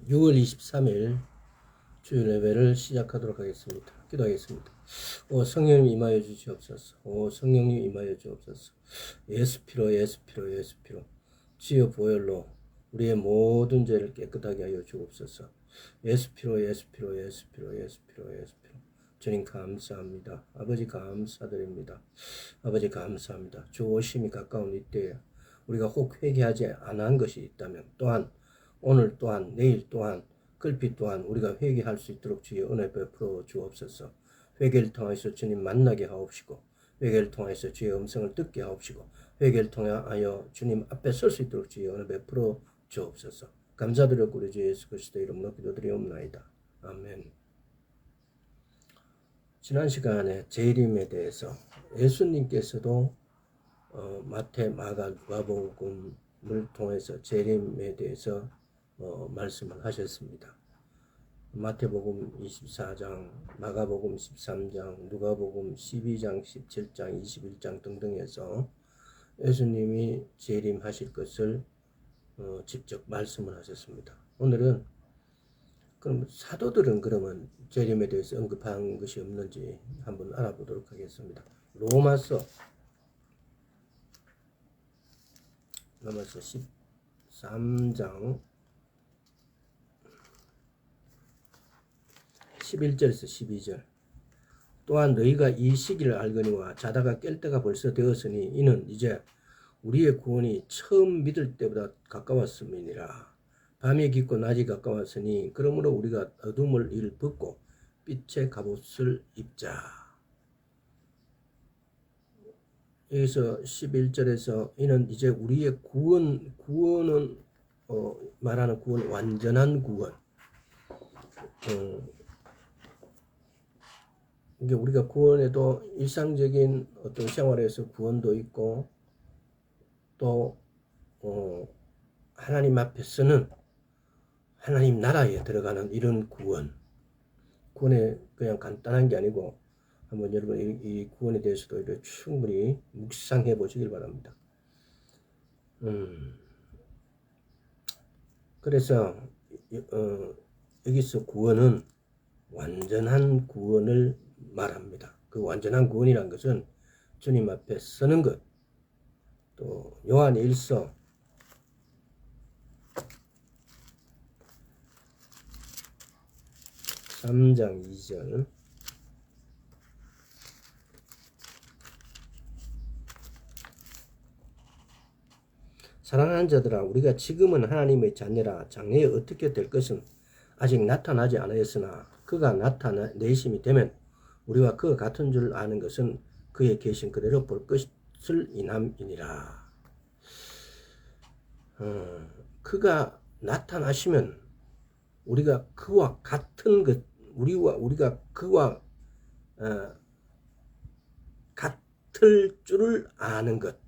6월 23일 주일 예배를 시작하도록 하겠습니다. 기도하겠습니다. 오 성령님 임하여 주시옵소서. 오 성령님 임하여 주옵소서. 예수 피로 예수 피로 예수 피로 주여 보혈로 우리의 모든 죄를 깨끗하게 하여 주옵소서. 예수 피로 예수 피로 예수 피로 예수 피로 예수 피로 주님 감사합니다. 아버지 감사드립니다. 아버지 감사합니다. 주 오심이 가까운 이때에 우리가 혹 회개하지 않은 것이 있다면 또한 오늘 또한 내일 또한 글빛 또한 우리가 회개할 수 있도록 주의 은혜 베풀어 주옵소서. 회개를 통해서 주님 만나게 하옵시고 회개를 통해서 주의 음성을 듣게 하옵시고 회개를 통하여 주님 앞에 설 수 있도록 주의 은혜 베풀어 주옵소서. 감사드렸고 우리 주 예수 그리스도 이름으로 기도드리옵나이다. 아멘. 지난 시간에 재림에 대해서 예수님께서도 마태, 마가, 누가복음을 통해서 재림에 대해서 말씀을 하셨습니다. 마태복음 24장, 마가복음 13장, 누가복음 12장, 17장, 21장 등등에서 예수님이 재림하실 것을 직접 말씀을 하셨습니다. 오늘은 그럼 사도들은 그러면 재림에 대해서 언급한 것이 없는지 한번 알아보도록 하겠습니다. 로마서 13장 11절에서 12절. 또한 너희가 이 시기를 알거니와 자다가 깰 때가 벌써 되었으니 이는 이제 우리의 구원이 처음 믿을 때보다 가까웠음이니라. 밤이 깊고 낮이 가까웠으니 그러므로 우리가 어둠을 이를 벗고 빛의 갑옷을 입자. 여기서 11절에서 이는 이제 우리의 구원은 말하는 구원, 완전한 구원. 이게 우리가 구원에도 일상적인 어떤 생활에서 구원도 있고 또 하나님 앞에서는 하나님 나라에 들어가는 이런 구원에 그냥 간단한 게 아니고 한번 여러분 이 구원에 대해서도 이렇게 충분히 묵상해 보시길 바랍니다. 그래서 여기서 구원은 완전한 구원을 말합니다. 그 완전한 구원이란 것은 주님 앞에 서는 것, 또 요한 1서 3장 2절 사랑하는 자들아 우리가 지금은 하나님의 자녀라 장래에 어떻게 될 것은 아직 나타나지 않았으나 그가 나타내심이 되면 우리와 그와 같은 줄 아는 것은 그의 계신 그대로 볼 것을 인함이니라. 그가 나타나시면 우리가 그와 같은 것, 우리가 그와 같을 줄을 아는 것.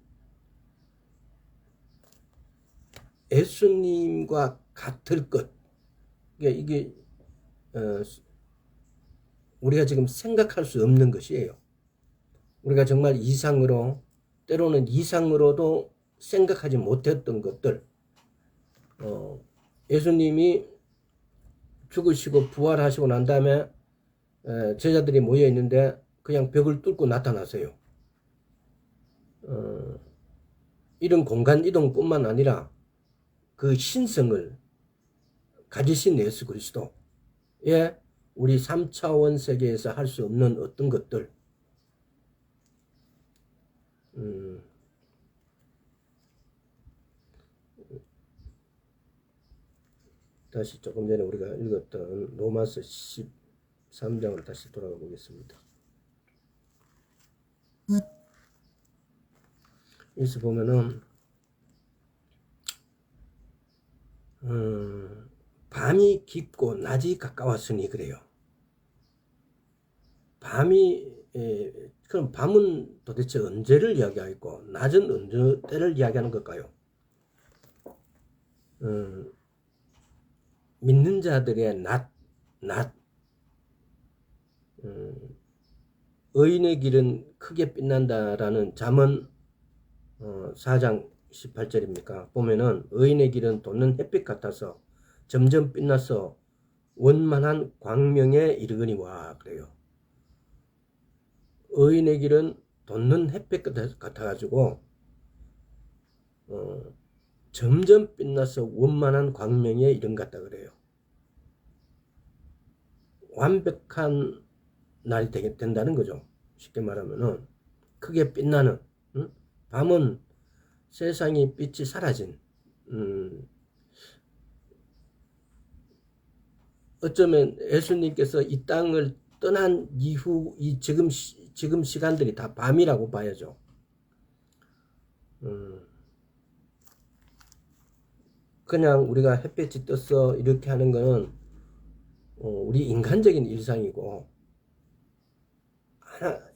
예수님과 같을 것. 이게 우리가 지금 생각할 수 없는 것이에요. 우리가 정말 이상으로 때로는 이상으로도 생각하지 못했던 것들. 예수님이 죽으시고 부활하시고 난 다음에 제자들이 모여 있는데 그냥 벽을 뚫고 나타나세요. 이런 공간 이동뿐만 아니라 그 신성을 가지신 예수 그리스도의 우리 3차원 세계에서 할 수 없는 어떤 것들, 다시 조금 전에 우리가 읽었던 로마서 13장으로 다시 돌아가 보겠습니다. 여기서 보면은 밤이 깊고 낮이 가까웠으니 그래요. 그럼 밤은 도대체 언제를 이야기하고 낮은 언제 때를 이야기하는 걸까요? 믿는 자들의 낮. 의인의 길은 크게 빛난다라는 잠언 4장 18절입니까? 보면은 의인의 길은 돋는 햇빛 같아서 점점 빛나서 원만한 광명에 이르거니와 그래요. 의인의 길은 돋는 햇볕 같아가지고 점점 빛나서 원만한 광명에 이른 것 같다 그래요. 완벽한 날이 된다는 거죠. 쉽게 말하면은 크게 빛나는, 밤은 세상이 빛이 사라진, 어쩌면 예수님께서 이 땅을 떠난 이후 지금 시간들이 다 밤이라고 봐야죠. 그냥 우리가 햇볕이 떴어 이렇게 하는 거는 우리 인간적인 일상이고,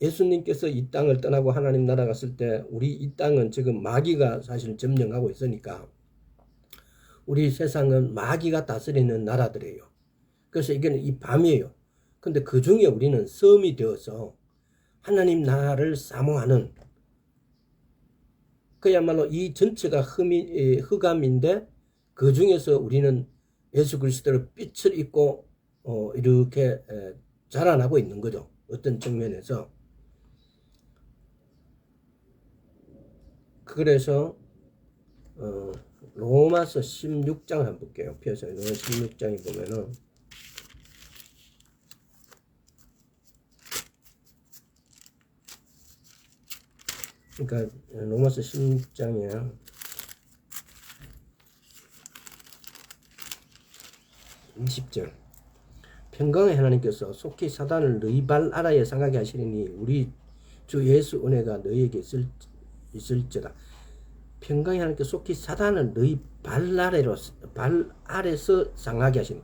예수님께서 이 땅을 떠나고 하나님 나라 갔을 때 우리 이 땅은 지금 마귀가 사실 점령하고 있으니까 우리 세상은 마귀가 다스리는 나라들이에요. 그래서 이게는 이 밤이에요. 근데 그 중에 우리는 섬이 되어서 하나님 나라를 사모하는, 그야말로 이 전체가 흑암인데 그 중에서 우리는 예수 그리스도의 빛을 입고 이렇게 자라나고 있는 거죠. 어떤 측면에서. 그래서 로마서 16장 한번 볼게요. 펴서 로마 16장에 보면은 그러니까 로마서 16장에 20절 평강의 하나님께서 속히 사단을 너희 발 아래에 상하게 하시리니 우리 주 예수 은혜가 너희에게 있을지라. 평강의 하나님께서 속히 사단을 너희 발 아래서 상하게 하시니,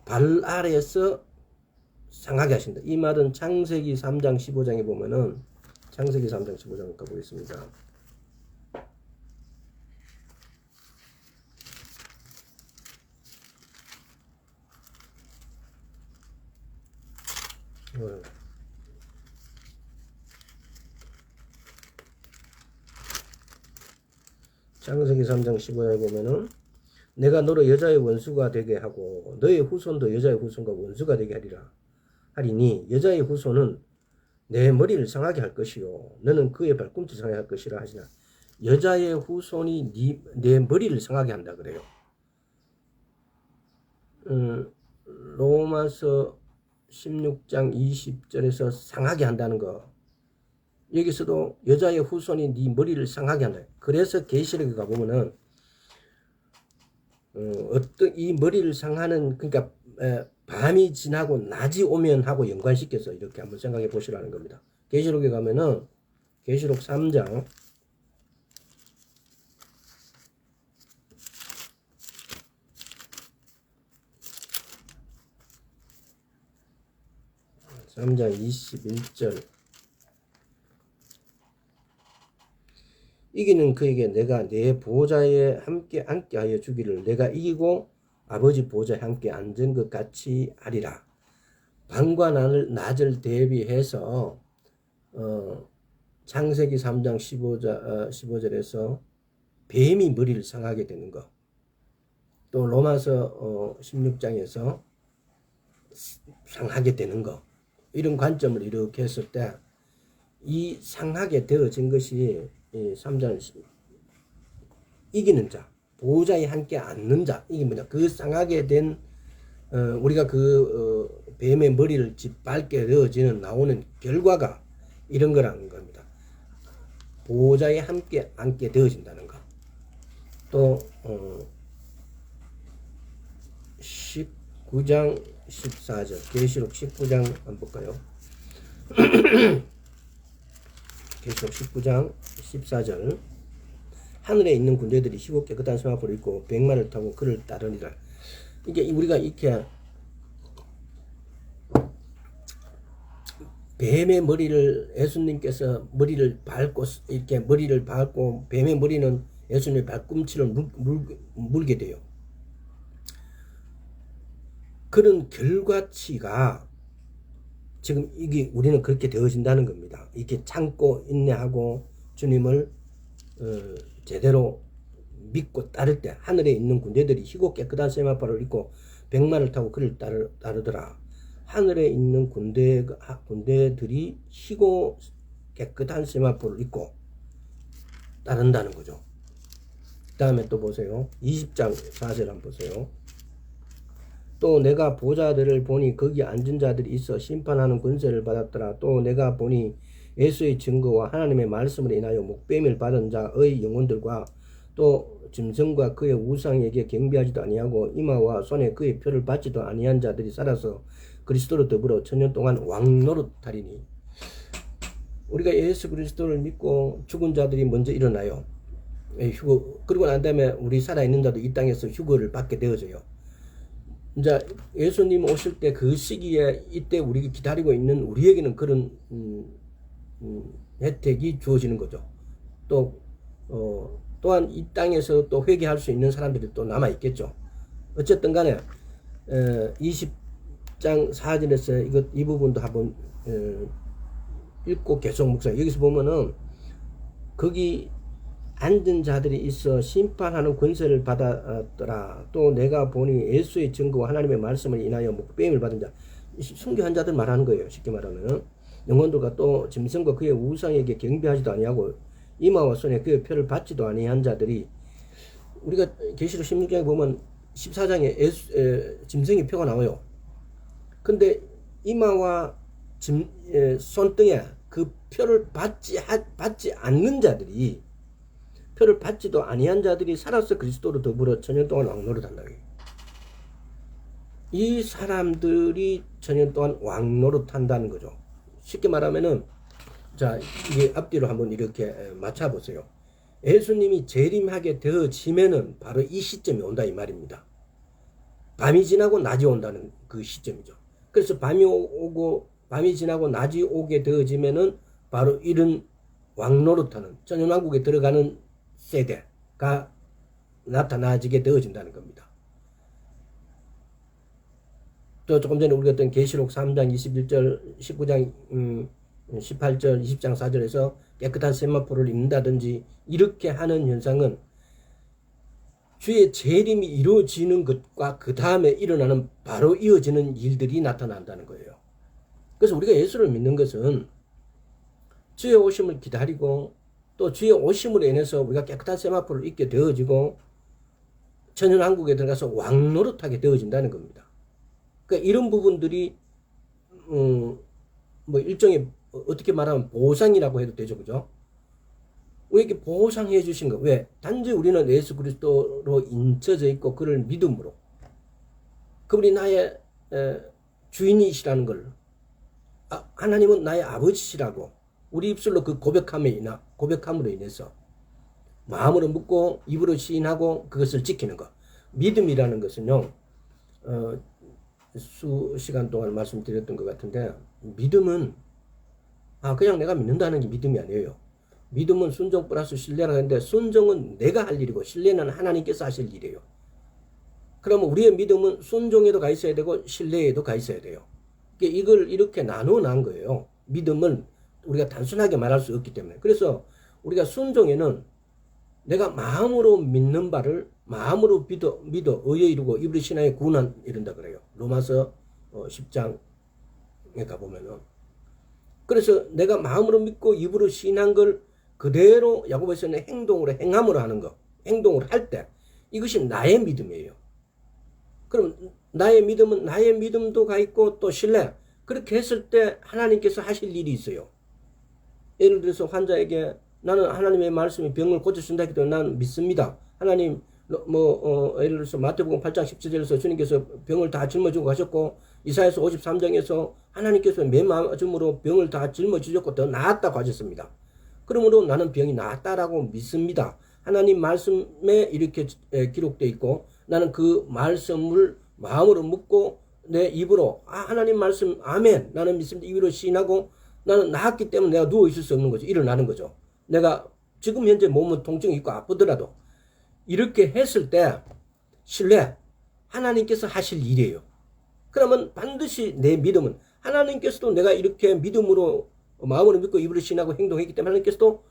발 아래에서 상하게 하신다. 이 말은 창세기 3장 15장에 보면은, 창세기 3장 15장 가보겠습니다. 창세기 3장 15장에 보면은 내가 너를 여자의 원수가 되게 하고 너의 후손도 여자의 후손과 원수가 되게 하리니 여자의 후손은 내 머리를 상하게 할 것이요 너는 그의 발꿈치를 상하게 할 것이라 하시나. 여자의 후손이 내 머리를 상하게 한다 그래요. 로마서 16장 20절에서 상하게 한다는 거, 여기서도 여자의 후손이 네 머리를 상하게 한다. 그래서 계시록에 가보면은 어떤 이 머리를 상하는, 그러니까 밤이 지나고 낮이 오면 하고 연관시켜서 이렇게 한번 생각해 보시라는 겁니다. 계시록에 가면은 계시록 3장 21절 이기는 그에게 내가 내 보좌에 함께 앉게 하여 주기를 내가 이기고 아버지 보좌에 함께 앉은 것 같이 하리라. 밤과 낮을 대비해서 창세기 3장 15절에서 뱀이 머리를 상하게 되는 것, 또 로마서 16장에서 상하게 되는 것, 이런 관점을 이렇게 했을 때 이 상하게 되어진 것이 3장 이기는 자, 보호자에 함께 앉는 자, 이게 뭐냐, 그 상하게 된 우리가 뱀의 머리를 짓밟게 되어지는 나오는 결과가 이런 거라는 겁니다. 보호자에 함께 앉게 되어진다는 것. 또 19장 14절 계시록 19장 한번 볼까요? 계시록 19장 14절 하늘에 있는 군대들이 희고 깨끗한 세마포를 입고 백마를 타고 그를 따르니라. 이게 우리가 이렇게 뱀의 머리를 예수님께서 머리를 밟고 이렇게 머리를 밟고 뱀의 머리는 예수님의 발꿈치를 물게 돼요. 그런 결과치가 지금 이게 우리는 그렇게 되어진다는 겁니다. 이렇게 참고 인내하고 주님을 제대로 믿고 따를 때 하늘에 있는 군대들이 희고 깨끗한 세마포를 입고 백마를 타고 그를 따르더라. 하늘에 있는 군대들이 희고 깨끗한 세마포를 입고 따른다는 거죠. 그 다음에 또 보세요. 20장 4절 한번 보세요. 또 내가 보좌들을 보니 거기 앉은 자들이 있어 심판하는 권세를 받았더라. 또 내가 보니 예수의 증거와 하나님의 말씀을 인하여 목배임을 받은 자의 영혼들과 또 짐승과 그의 우상에게 경배하지도 아니하고 이마와 손에 그의 표를 받지도 아니한 자들이 살아서 그리스도로 더불어 천년 동안 왕노릇하리니. 우리가 예수 그리스도를 믿고 죽은 자들이 먼저 일어나요. 휴거. 그러고 난 다음에 우리 살아있는 자도 이 땅에서 휴거를 받게 되어져요. 이제 예수님 오실 때 그 시기에 이때 우리 기다리고 있는 우리에게는 그런 혜택이 주어지는 거죠. 또한 이 땅에서 또 회개할 수 있는 사람들이 또 남아 있겠죠. 어쨌든 간에 20장 4절에서 이 부분도 한번 읽고 계속 묵상. 여기서 보면은 거기 앉은 자들이 있어 심판하는 권세를 받았더라. 또 내가 보니 예수의 증거와 하나님의 말씀을 인하여 목배임을 받은 자, 순교한 자들 말하는 거예요. 쉽게 말하면은 영혼들과 또 짐승과 그의 우상에게 경배하지도 아니하고 이마와 손에 그의 표를 받지도 아니한 자들이, 우리가 계시록 16장에 보면 14장에 짐승의 표가 나와요. 근데 이마와 손등에 그 표를 받지 않는 자들이, 표를 받지도 아니한 자들이 살아서 그리스도로 더불어 천년 동안 왕노릇한다. 이 사람들이 천년 동안 왕노릇한다는 거죠. 쉽게 말하면은, 자, 이게 앞뒤로 한번 이렇게 맞춰보세요. 예수님이 재림하게 되어지면은 바로 이 시점이 온다 이 말입니다. 밤이 지나고 낮이 온다는 그 시점이죠. 그래서 밤이 지나고 낮이 오게 되어지면은 바로 이런 왕노릇하는 천년왕국에 들어가는 세대가 나타나지게 되어진다는 겁니다. 또 조금 전에 우리가 했던 계시록 3장 21절, 19장 18절, 20장 4절에서 깨끗한 세마포를 입는다든지 이렇게 하는 현상은 주의 재림이 이루어지는 것과 그 다음에 일어나는 바로 이어지는 일들이 나타난다는 거예요. 그래서 우리가 예수를 믿는 것은 주의 오심을 기다리고 또 주의 오심으로 인해서 우리가 깨끗한 세마포를 입게 되어지고 천연왕국에 들어가서 왕노릇하게 되어진다는 겁니다. 그러니까 이런 부분들이 뭐 일종의 어떻게 말하면 보상이라고 해도 되죠, 그죠? 우리에게 보상해 주신 거. 왜? 단지 우리는 예수 그리스도로 인쳐져 있고 그를 믿음으로 그분이 나의 주인이시라는 걸, 하나님은 나의 아버지시라고 우리 입술로 그 고백함으로 인해서 마음으로 묻고 입으로 시인하고 그것을 지키는 것. 믿음이라는 것은요, 수시간 동안 말씀드렸던 것 같은데, 믿음은 그냥 내가 믿는다는 게 믿음이 아니에요. 믿음은 순종 플러스 신뢰라고 하는데, 순종은 내가 할 일이고 신뢰는 하나님께서 하실 일이에요. 그러면 우리의 믿음은 순종에도 가 있어야 되고 신뢰에도 가 있어야 돼요. 이걸 이렇게 나누어 놓은 거예요. 믿음을 우리가 단순하게 말할 수 없기 때문에. 그래서 우리가 순종에는 내가 마음으로 믿는 바를 마음으로 믿어 의에 이루고 입으로 신하에 구원한 이른다 그래요. 로마서 10장에 가보면은. 그래서 내가 마음으로 믿고 입으로 신한 걸 그대로 야고보서는 행동으로 행함으로 하는 거, 행동으로 할 때 이것이 나의 믿음이에요. 그럼 나의 믿음은 나의 믿음도 가 있고 또 신뢰. 그렇게 했을 때 하나님께서 하실 일이 있어요. 예를 들어서 환자에게 나는 하나님의 말씀이 병을 고쳐준다 해도 나는 믿습니다. 하나님 예를 들어서 마태복음 8장 17절에서 주님께서 병을 다 짊어지고 가셨고 이사야서 53장에서 하나님께서 매 맞음으로 병을 다 짊어지셨고 더 나았다고 하셨습니다. 그러므로 나는 병이 나았다라고 믿습니다. 하나님 말씀에 이렇게 기록되어 있고 나는 그 말씀을 마음으로 묻고 내 입으로 하나님 말씀 아멘 나는 믿습니다. 입으로 시인하고 나는 나았기 때문에 내가 누워 있을 수 없는 거죠. 일어나는 거죠. 내가 지금 현재 몸은 통증이 있고 아프더라도 이렇게 했을 때 신뢰 하나님께서 하실 일이에요. 그러면 반드시 내 믿음은 하나님께서도 내가 이렇게 믿음으로 마음으로 믿고 입으로 신하고 행동했기 때문에 하나님께서도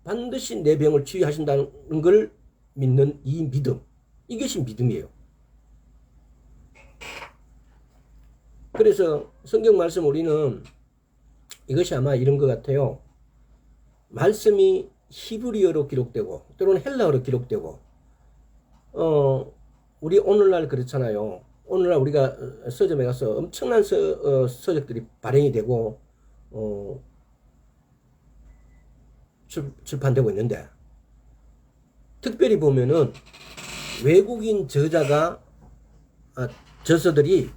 반드시 내 병을 치유하신다는 걸 믿는 이 믿음, 이것이 믿음이에요. 그래서 성경 말씀 우리는 이것이 아마 이런 것 같아요. 말씀이 히브리어로 기록되고 또는 헬라어로 기록되고 우리 오늘날 그렇잖아요. 오늘날 우리가 서점에 가서 엄청난 서적들이 발행이 되고 출판되고 있는데, 특별히 보면은 외국인 저자가 저서들이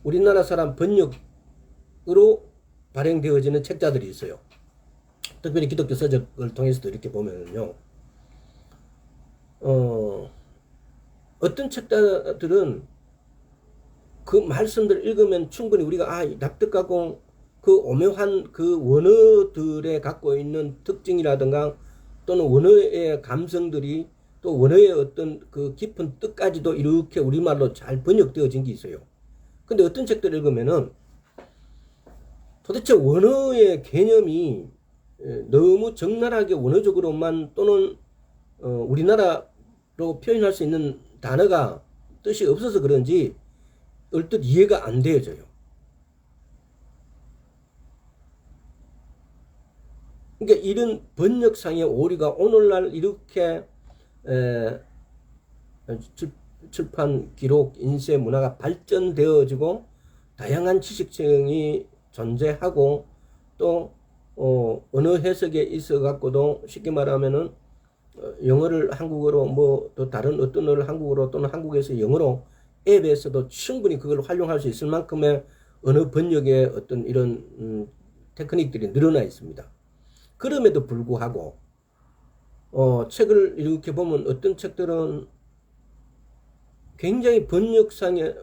우리나라 사람 번역으로 발행되어지는 책자들이 있어요. 특별히 기독교 서적을 통해서도 이렇게 보면요, 어떤 책자들은 그 말씀들을 읽으면 충분히 우리가 납득하고 그 오묘한 그 원어들에 갖고 있는 특징이라든가 또는 원어의 감성들이 또 원어의 어떤 그 깊은 뜻까지도 이렇게 우리말로 잘 번역되어진 게 있어요. 근데 어떤 책들을 읽으면은 도대체 원어의 개념이 너무 적나라하게 원어적으로만 또는 우리나라로 표현할 수 있는 단어가 뜻이 없어서 그런지 얼뜻 이해가 안 되어져요. 그러니까 이런 번역상의 오류가 오늘날 이렇게 출판, 기록, 인쇄 문화가 발전되어지고 다양한 지식층이 존재하고 또 언어 해석에 있어 갖고도 쉽게 말하면은 영어를 한국어로 뭐 또 다른 어떤 언어를 한국어로 또는 한국에서 영어로 앱에서도 충분히 그걸 활용할 수 있을 만큼의 언어 번역의 어떤 이런 테크닉들이 늘어나 있습니다. 그럼에도 불구하고 책을 이렇게 보면 어떤 책들은 굉장히 번역상에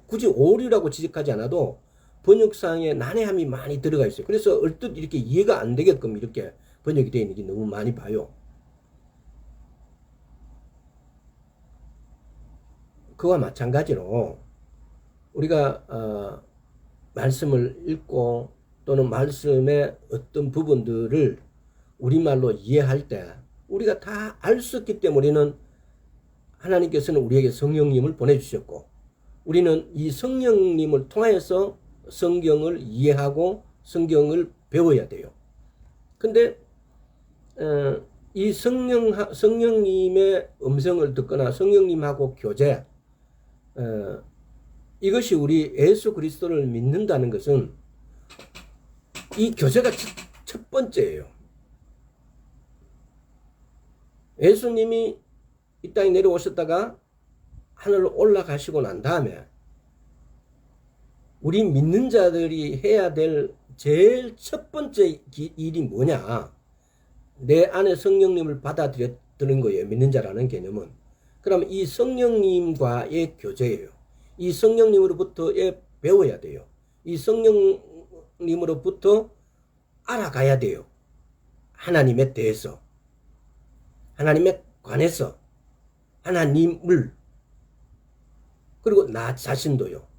굳이 오류라고 지적하지 않아도 번역상에 난해함이 많이 들어가 있어요. 그래서 얼뜻 이렇게 이해가 안 되게끔 이렇게 번역이 되어 있는 게 너무 많이 봐요. 그와 마찬가지로 우리가 말씀을 읽고 또는 말씀의 어떤 부분들을 우리말로 이해할 때 우리가 다 알 수 없기 때문에 우리는 하나님께서는 우리에게 성령님을 보내주셨고 우리는 이 성령님을 통하여서 성경을 이해하고 성경을 배워야 돼요. 근데 이 성령님의 음성을 듣거나 성령님하고 교제, 이것이 우리 예수 그리스도를 믿는다는 것은 이 교제가 첫 번째예요. 예수님이 이 땅에 내려오셨다가 하늘로 올라가시고 난 다음에 우리 믿는 자들이 해야 될 제일 첫 번째 일이 뭐냐? 내 안에 성령님을 받아들이는 거예요. 믿는 자라는 개념은. 그러면 이 성령님과의 교제예요. 이 성령님으로부터 배워야 돼요. 이 성령님으로부터 알아가야 돼요. 하나님에 대해서, 하나님에 관해서, 하나님을, 그리고 나 자신도요.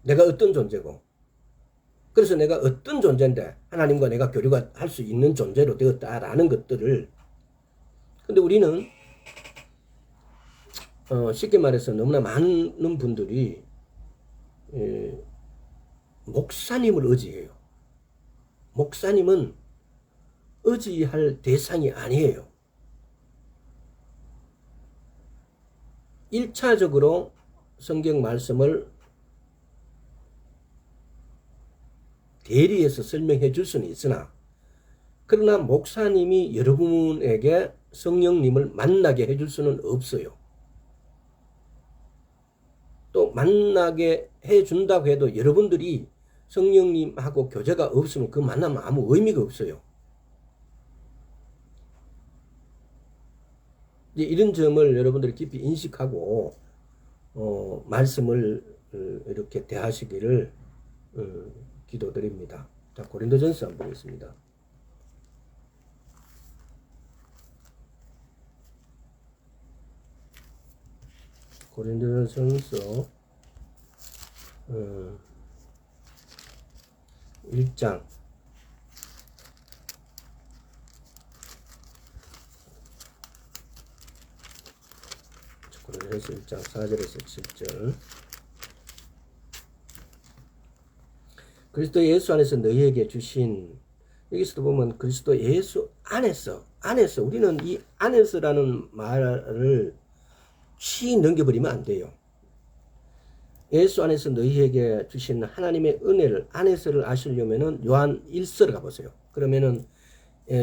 내가 어떤 존재고, 그래서 내가 어떤 존재인데 하나님과 내가 교류가 할 수 있는 존재로 되었다라는 것들을. 근데 우리는 쉽게 말해서 너무나 많은 분들이 목사님을 의지해요. 목사님은 의지할 대상이 아니에요. 1차적으로 성경 말씀을 대리해서 설명해 줄 수는 있으나, 그러나 목사님이 여러분에게 성령님을 만나게 해줄 수는 없어요. 또 만나게 해준다고 해도 여러분들이 성령님하고 교제가 없으면 그 만남은 아무 의미가 없어요. 이제 이런 점을 여러분들이 깊이 인식하고 말씀을 이렇게 대하시기를 기도드립니다. 자, 고린도전서 한번 보겠습니다. 고린도전서 1장 고린도전서 1장 4절에서 7절. 그리스도 예수 안에서 너희에게 주신, 여기서도 보면 그리스도 예수 안에서 우리는 이 안에서라는 말을 치 넘겨버리면 안 돼요. 예수 안에서 너희에게 주신 하나님의 은혜를, 안에서를 아시려면은 요한 1서를 가보세요. 그러면은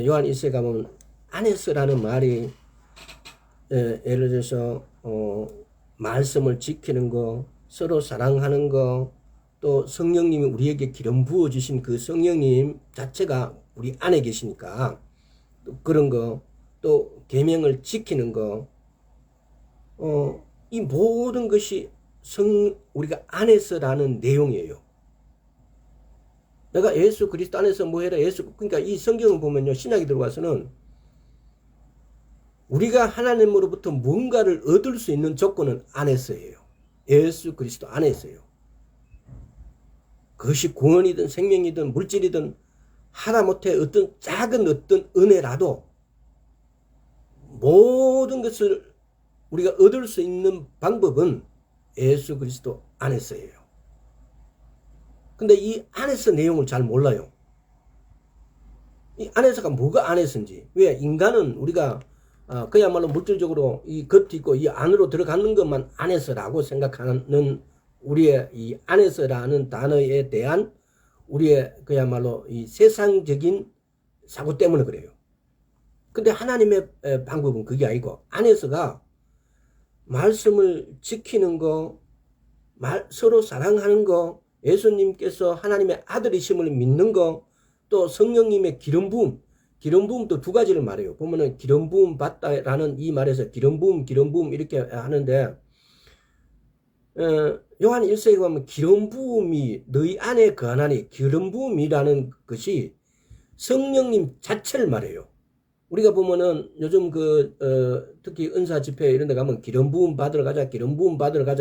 요한 1서에 가면 안에서라는 말이 예를 들어서 말씀을 지키는 거, 서로 사랑하는 거, 또 성령님이 우리에게 기름 부어주신 그 성령님 자체가 우리 안에 계시니까 또 그런 거, 또 계명을 지키는 거, 이 모든 것이 우리가 안에서라는 내용이에요. 내가 예수 그리스도 안에서 뭐 해라, 그러니까 이 성경을 보면요, 신약에 들어가서는 우리가 하나님으로부터 뭔가를 얻을 수 있는 조건은 안에서예요. 예수 그리스도 안에서요. 그것이 구원이든 생명이든 물질이든 하다못해 어떤 작은 어떤 은혜라도 모든 것을 우리가 얻을 수 있는 방법은 예수 그리스도 안에서예요. 근데 이 안에서 내용을 잘 몰라요. 이 안에서가 뭐가 안에서인지. 왜? 인간은 우리가 그야말로 물질적으로 이 겉이 있고 이 안으로 들어가는 것만 안에서라고 생각하는 우리의 이 안에서라는 단어에 대한 우리의 그야말로 이 세상적인 사고 때문에 그래요. 근데 하나님의 방법은 그게 아니고 안에서가 말씀을 지키는 거, 서로 사랑하는 거, 예수님께서 하나님의 아들이심을 믿는 거, 또 성령님의 기름 부음도 두 가지를 말해요. 보면은 기름 부음 받다라는 이 말에서 기름 부음 이렇게 하는데 요한 1서에 보면 기름 부음이 너희 안에 거하나니, 기름 부음이라는 것이 성령님 자체를 말해요. 우리가 보면은 요즘 특히 은사 집회 이런 데 가면 기름 부음 받으러 가자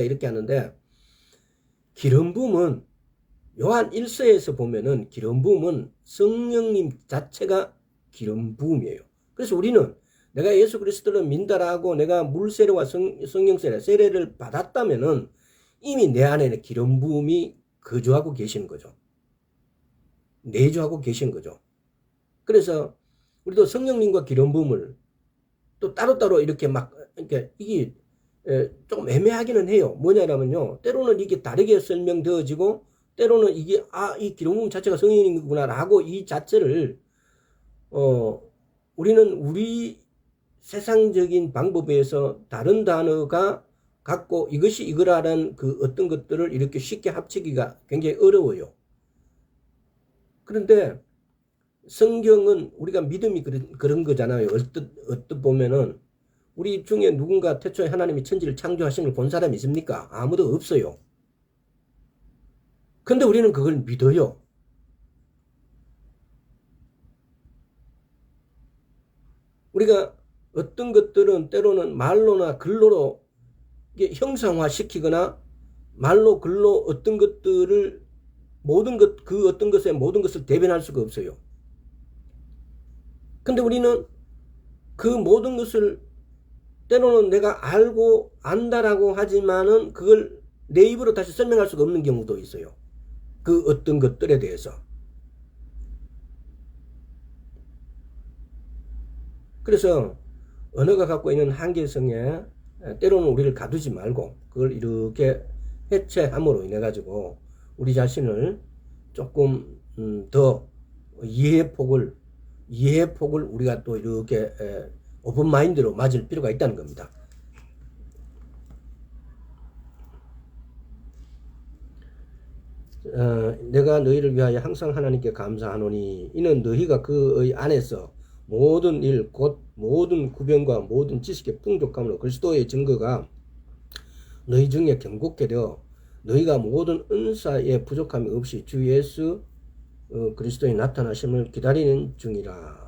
이렇게 하는데, 기름 부음은 요한 1서에서 보면은 기름 부음은 성령님 자체가 기름 부음이에요. 그래서 우리는 내가 예수 그리스도를 믿다라고 내가 물세례와 성령 세례를 받았다면은 이미 내 안에는 기름 부음이 거주하고 계시는 거죠. 내주하고 계신 거죠. 그래서 우리도 성령님과 기름 부음을 또 따로따로 이렇게 그러니까 이게 조금 애매하기는 해요. 뭐냐면요, 때로는 이게 다르게 설명되어지고, 때로는 이게 이 기름 부음 자체가 성령님이구나라고 이 자체를 우리는 우리 세상적인 방법에 의해서 다른 단어가 갖고 이것이 이거라는 그 어떤 것들을 이렇게 쉽게 합치기가 굉장히 어려워요. 그런데 성경은 우리가 믿음이 그런 거잖아요. 어떻게 보면은 우리 중에 누군가 태초에 하나님이 천지를 창조하신 걸 본 사람이 있습니까? 아무도 없어요. 근데 우리는 그걸 믿어요. 우리가 어떤 것들은 때로는 말로나 글로로 형상화시키거나 말로 글로 어떤 것들을 그 어떤 것에 모든 것을 대변할 수가 없어요. 근데 우리는 그 모든 것을 때로는 내가 알고 안다라고 하지만은 그걸 내 입으로 다시 설명할 수가 없는 경우도 있어요. 그 어떤 것들에 대해서. 그래서 언어가 갖고 있는 한계성에 때로는 우리를 가두지 말고 그걸 이렇게 해체함으로 인해 가지고 우리 자신을 조금 더 이해의 폭을 우리가 또 이렇게 오픈 마인드로 맞을 필요가 있다는 겁니다. 내가 너희를 위하여 항상 하나님께 감사하노니 이는 너희가 그의 안에서 모든 일 곧 모든 구변과 모든 지식의 풍족함으로 그리스도의 증거가 너희 중에 경곡게 되어 너희가 모든 은사의 부족함이 없이 주 예수 그리스도의 나타나심을 기다리는 중이라.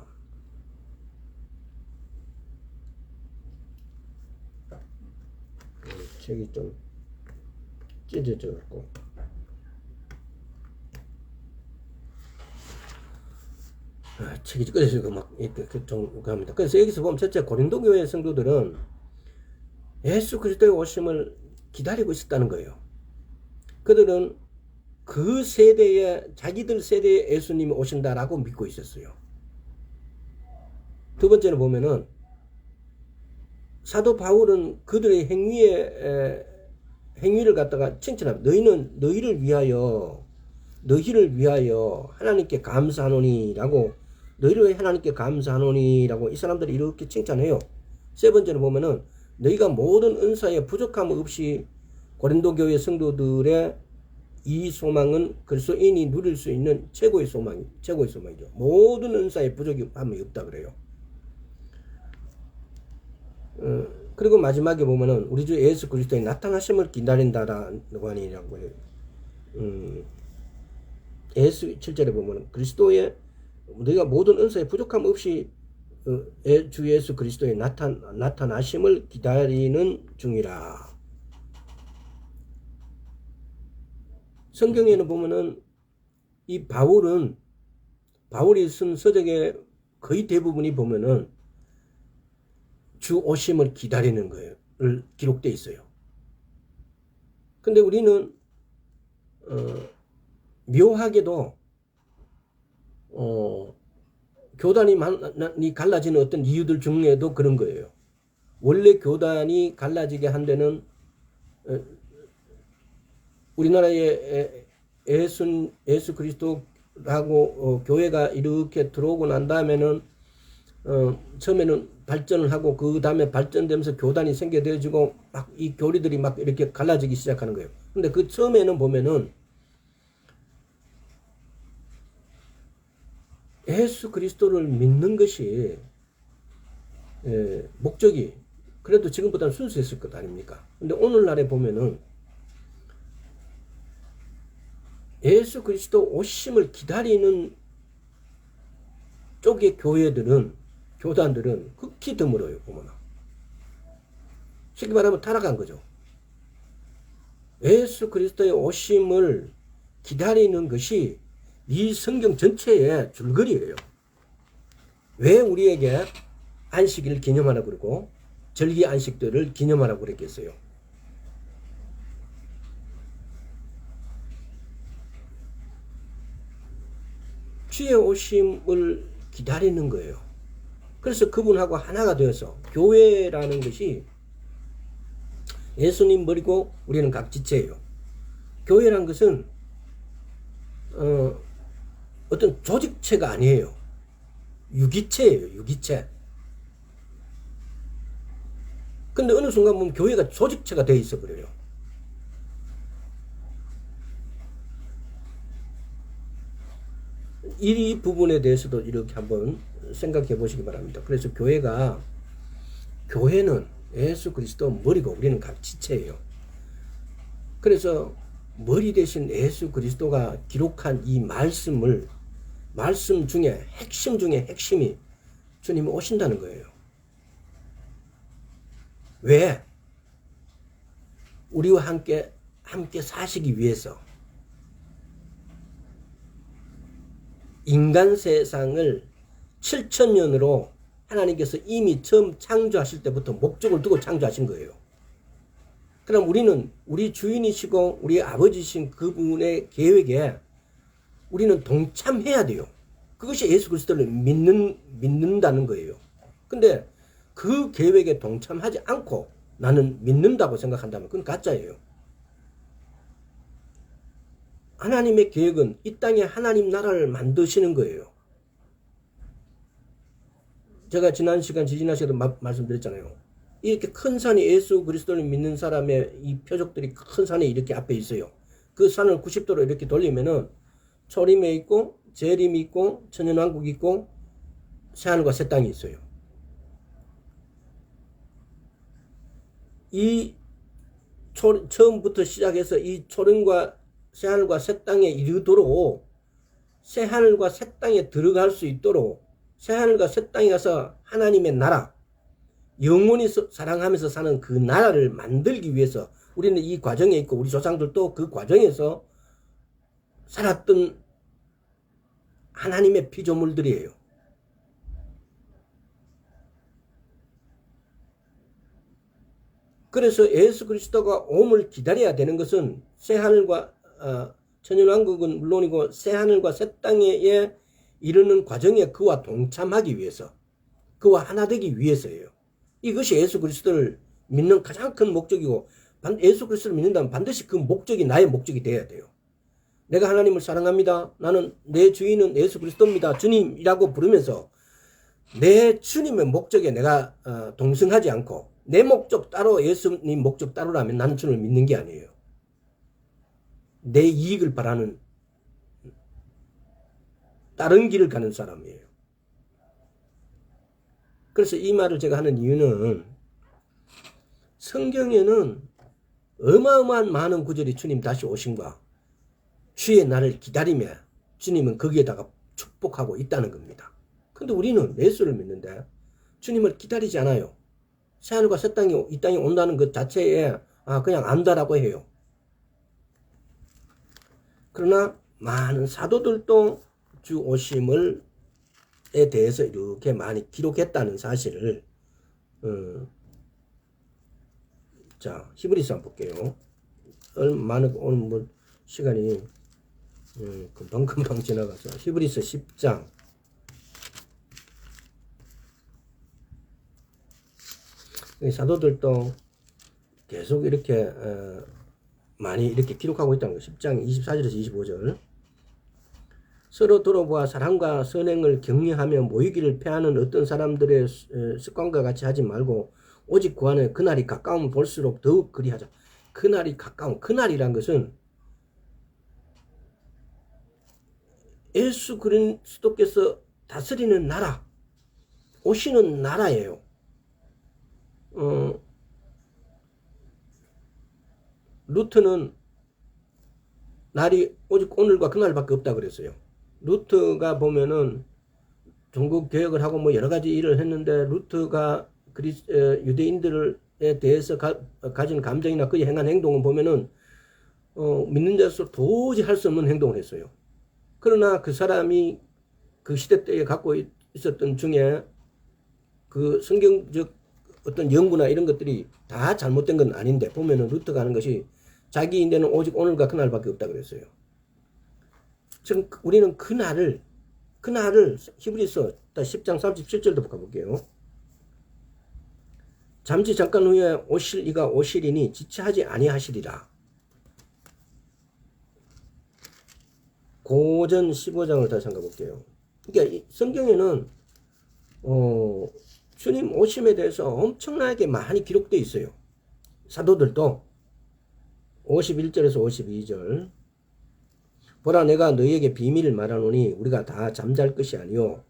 책이 좀 찢어져 갖고 책이 찢어지고 막 이렇게 좀 합니다. 그래서 여기서 보면 첫째 고린도 교회 성도들은 예수 그리스도의 오심을 기다리고 있었다는 거예요. 그들은 그 세대에, 자기들 세대에 예수님이 오신다라고 믿고 있었어요. 두 번째는 보면은 사도 바울은 그들의 행위를 갖다가 칭찬합니다. 너희를 위하여 하나님께 감사하노니라고, 너희를 위해 하나님께 감사하노니라고 이 사람들이 이렇게 칭찬해요. 세 번째는 보면은 너희가 모든 은사에 부족함 없이, 고린도 교회 성도들의 이 소망은 그리스도인이 누릴 수 있는 최고의 소망이죠. 모든 은사에 부족함이 없다 그래요. 그리고 마지막에 보면은 우리 주 예수 그리스도의 나타나심을 기다린다라고 하니라고 해요. 7절에 보면은 그리스도의, 너희가 모든 은사에 부족함 없이 주 예수 그리스도의 나타나심을 기다리는 중이라. 성경에는 보면은 이 바울이 쓴 서적의 거의 대부분이 보면은 주 오심을 기다리는 거예요. 기록되어 있어요. 근데 우리는 묘하게도 교단이 갈라지는 어떤 이유들 중에도 그런 거예요. 원래 교단이 갈라지게 한 데는 우리나라에 예수 그리스도라고 교회가 이렇게 들어오고 난 다음에는 처음에는 발전을 하고 그 다음에 발전되면서 교단이 생겨져지고 막 이 교리들이 막 이렇게 갈라지기 시작하는 거예요. 근데 그 처음에는 보면은 예수 그리스도를 믿는 것이 목적이 그래도 지금보다는 순수했을 것 아닙니까? 근데 오늘날에 보면은 예수 그리스도 오심을 기다리는 쪽의 교단들은 극히 드물어요. 보면 쉽게 말하면 타락한 거죠. 예수 그리스도의 오심을 기다리는 것이 이 성경 전체의 줄거리예요. 왜 우리에게 안식일을 기념하라고 그러고 절기 안식들을 기념하라고 그랬겠어요? 주의 오심을 기다리는 거예요. 그래서 그분하고 하나가 되어서 교회라는 것이 예수님 머리고 우리는 각 지체예요. 교회란 것은 어떤 조직체가 아니에요. 유기체예요. 유기체. 근데 어느 순간 보면 교회가 조직체가 돼 있어 버려요. 이 부분에 대해서도 이렇게 한번 생각해 보시기 바랍니다. 그래서 교회는 예수 그리스도 머리고 우리는 각 지체예요. 그래서 머리 대신 예수 그리스도가 기록한 이 말씀 중에 핵심이 주님이 오신다는 거예요. 왜? 우리와 함께 사시기 위해서 인간 세상을 7,000년으로 하나님께서 이미 처음 창조하실 때부터 목적을 두고 창조하신 거예요. 그럼 우리는 우리 주인이시고 우리 아버지신 그분의 계획에 우리는 동참해야 돼요. 그것이 예수 그리스도를 믿는다는 거예요. 근데 그 계획에 동참하지 않고 나는 믿는다고 생각한다면 그건 가짜예요. 하나님의 계획은 이 땅에 하나님 나라를 만드시는 거예요. 제가 지난 시간에도 말씀드렸잖아요. 이렇게 큰 산이 예수 그리스도를 믿는 사람의 이 표적들이 큰 산이 이렇게 앞에 있어요. 그 산을 90도로 이렇게 돌리면은 초림에 있고 재림이 있고 천연왕국이 있고 새하늘과 새 땅이 있어요. 이 처음부터 시작해서 이 초림과 새하늘과 새 땅에 이르도록 새하늘과 새 땅에 들어갈 수 있도록 새하늘과 새 땅에 가서 하나님의 나라 영원히 사랑하면서 사는 그 나라를 만들기 위해서 우리는 이 과정에 있고 우리 조상들도 그 과정에서 살았던 하나님의 피조물들이에요. 그래서 예수 그리스도가 오음을 기다려야 되는 것은 새하늘과 천연왕국은 물론이고 새하늘과 새 땅에 이르는 과정에 그와 동참하기 위해서, 그와 하나 되기 위해서예요. 이것이 예수 그리스도를 믿는 가장 큰 목적이고, 예수 그리스도를 믿는다면 반드시 그 목적이 나의 목적이 돼야 돼요. 내가 하나님을 사랑합니다. 나는 내 주인은 예수 그리스도입니다. 주님이라고 부르면서 내 주님의 목적에 내가 동승하지 않고 내 목적 따로 예수님 목적 따로라면 나는 주님을 믿는 게 아니에요. 내 이익을 바라는 다른 길을 가는 사람이에요. 그래서 이 말을 제가 하는 이유는 성경에는 어마어마한 많은 구절이 주님 다시 오신과 주의 날을 기다리며 주님은 거기에다가 축복하고 있다는 겁니다. 근데 우리는 예수를 믿는데 주님을 기다리지 않아요. 새하늘과 새 땅이 이 땅에 온다는 것 자체에 그냥 안다라고 해요. 그러나 많은 사도들도 주 오심을 에 대해서 이렇게 많이 기록했다는 사실을 자 히브리서 한번 볼게요. 많은 오늘 뭐 시간이 금방금방 지나가서 히브리서 10장 사도들도 계속 이렇게 많이 이렇게 기록하고 있다는 거예요. 10장 24절에서 25절. 서로 돌아보아 사랑과 선행을 격려하며 모이기를 패하는 어떤 사람들의 습관과 같이 하지 말고 오직 구하는 그날이 가까우면 볼수록 더욱 그리하자. 그날이 가까운, 그날이란 것은 예수 그리스도께서 다스리는 나라, 오시는 나라예요. 루트는 날이 오직 오늘과 그날밖에 없다 그랬어요. 루트가 보면은 종국 개혁을 하고 뭐 여러 가지 일을 했는데 루트가 유대인들에 대해서 가진 감정이나 그의 행한 행동을 보면은 믿는 자로서 도저히 할 수 없는 행동을 했어요. 그러나 그 사람이 그 시대 때에 갖고 있었던 중에 그 성경적 어떤 연구나 이런 것들이 다 잘못된 건 아닌데 보면은 루트가 하는 것이 자기 인대는 오직 오늘과 그날밖에 없다 그랬어요. 지금 우리는 그날을 히브리서 10장 37절도 가볼게요. 잠시 잠깐 후에 오실 이가 오시리니 지체하지 아니하시리라. 고전 15장을 다시 한번 볼게요. 그러니까 성경에는 주님 오심에 대해서 엄청나게 많이 기록되어 있어요. 사도들도 51절에서 52절. 보라 내가 너희에게 비밀을 말하노니 우리가 다 잠잘 것이 아니요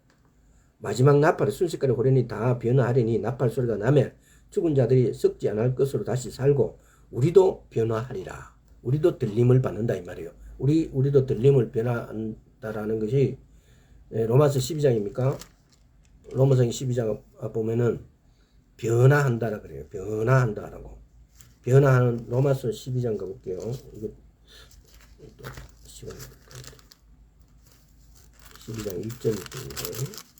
마지막 나팔을 순식간에 호련히 다 변화하리니 나팔 소리가 나면 죽은 자들이 썩지 않을 것으로 다시 살고 우리도 변화하리라. 우리도 들림을 받는다 이 말이에요. 우리도 들림을 변화한다라는 것이 로마서 12장입니까? 로마서 12장 보면은 변화한다라 그래요. 변화한다라고. 변화하는 로마서 12장 가볼게요. 이거 또 시간이 12장 1절입니다.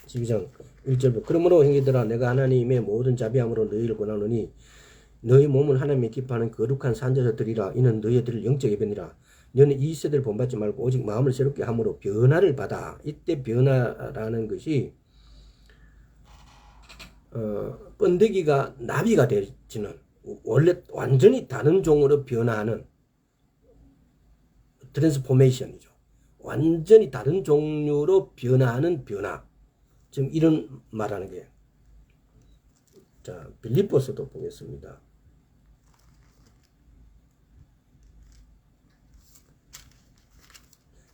12장 1절부터 그러므로 형제들아 내가 하나님의 모든 자비함으로 너희를 권하노니 너희 몸은 하나님의 기뻐하는 거룩한 산제서 드리라. 이는 너희들을 영적의 변이라. 너는 이 세대를 본받지 말고 오직 마음을 새롭게 함으로 변화를 받아. 이때 변화라는 것이 번데기가 나비가 되지는 원래 완전히 다른 종으로 변화하는 트랜스포메이션이죠. 완전히 다른 종류로 변화하는 변화. 지금 이런 말하는 게. 자, 빌립보서도 보겠습니다.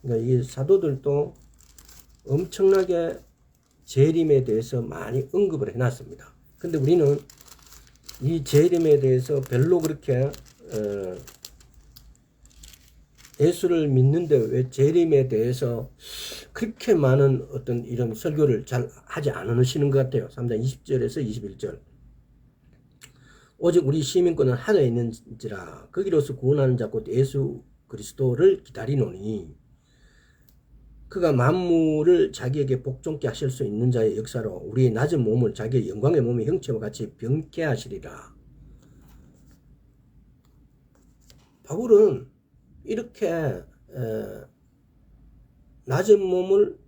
그러니까 이 사도들도 엄청나게 재림에 대해서 많이 언급을 해놨습니다. 근데 우리는 이 재림에 대해서 별로 그렇게 예수를 믿는데 왜 재림에 대해서 그렇게 많은 어떤 이런 설교를 잘 하지 않으시는 것 같아요. 3장 20절에서 21절. 오직 우리 시민권은 하늘에 있는지라 거기로서 구원하는 자 곧 예수 그리스도를 기다리노니. 그가 만물을 자기에게 복종케 하실 수 있는 자의 역사로 우리의 낮은 몸을 자기의 영광의 몸의 형체와 같이 병케 하시리라. 바울은 이렇게 낮은 몸을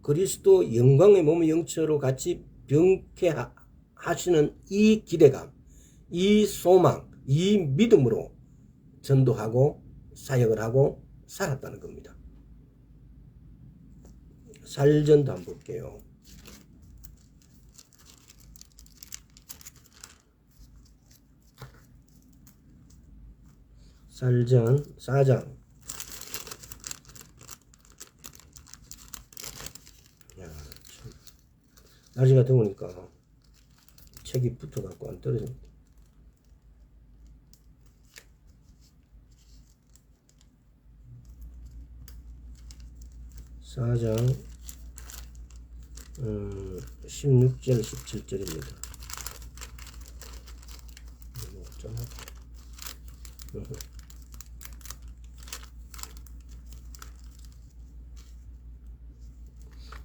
그리스도 영광의 몸의 형체로 같이 병케 하시는 이 기대감, 이 소망, 이 믿음으로 전도하고 사역을 하고 살았다는 겁니다. 살전도 한번 볼게요. 살전 4장. 날씨가 더우니까 책이 붙어갖고 안 떨어집니다. 사장 16절 17절입니다.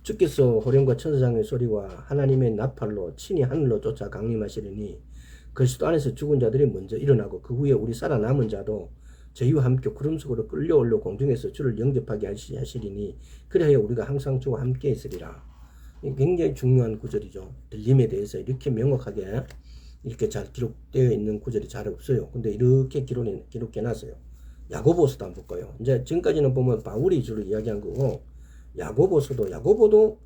주께서 호령과 천사장의 소리와 하나님의 나팔로 친히 하늘로 쫓아 강림하시리니 그리스도 안에서 죽은 자들이 먼저 일어나고 그 후에 우리 살아남은 자도 저희와 함께 구름 속으로 끌려올려 공중에서 주를 영접하게 하시리니 그리하여 우리가 항상 주와 함께 있으리라. 굉장히 중요한 구절이죠. 들림에 대해서 이렇게 명확하게 이렇게 잘 기록되어 있는 구절이 잘 없어요. 근데 이렇게 기록해 놨어요. 야고보서도 한번 볼까요? 이제 지금까지는 보면 바울이 주로 이야기한 거고 야고보도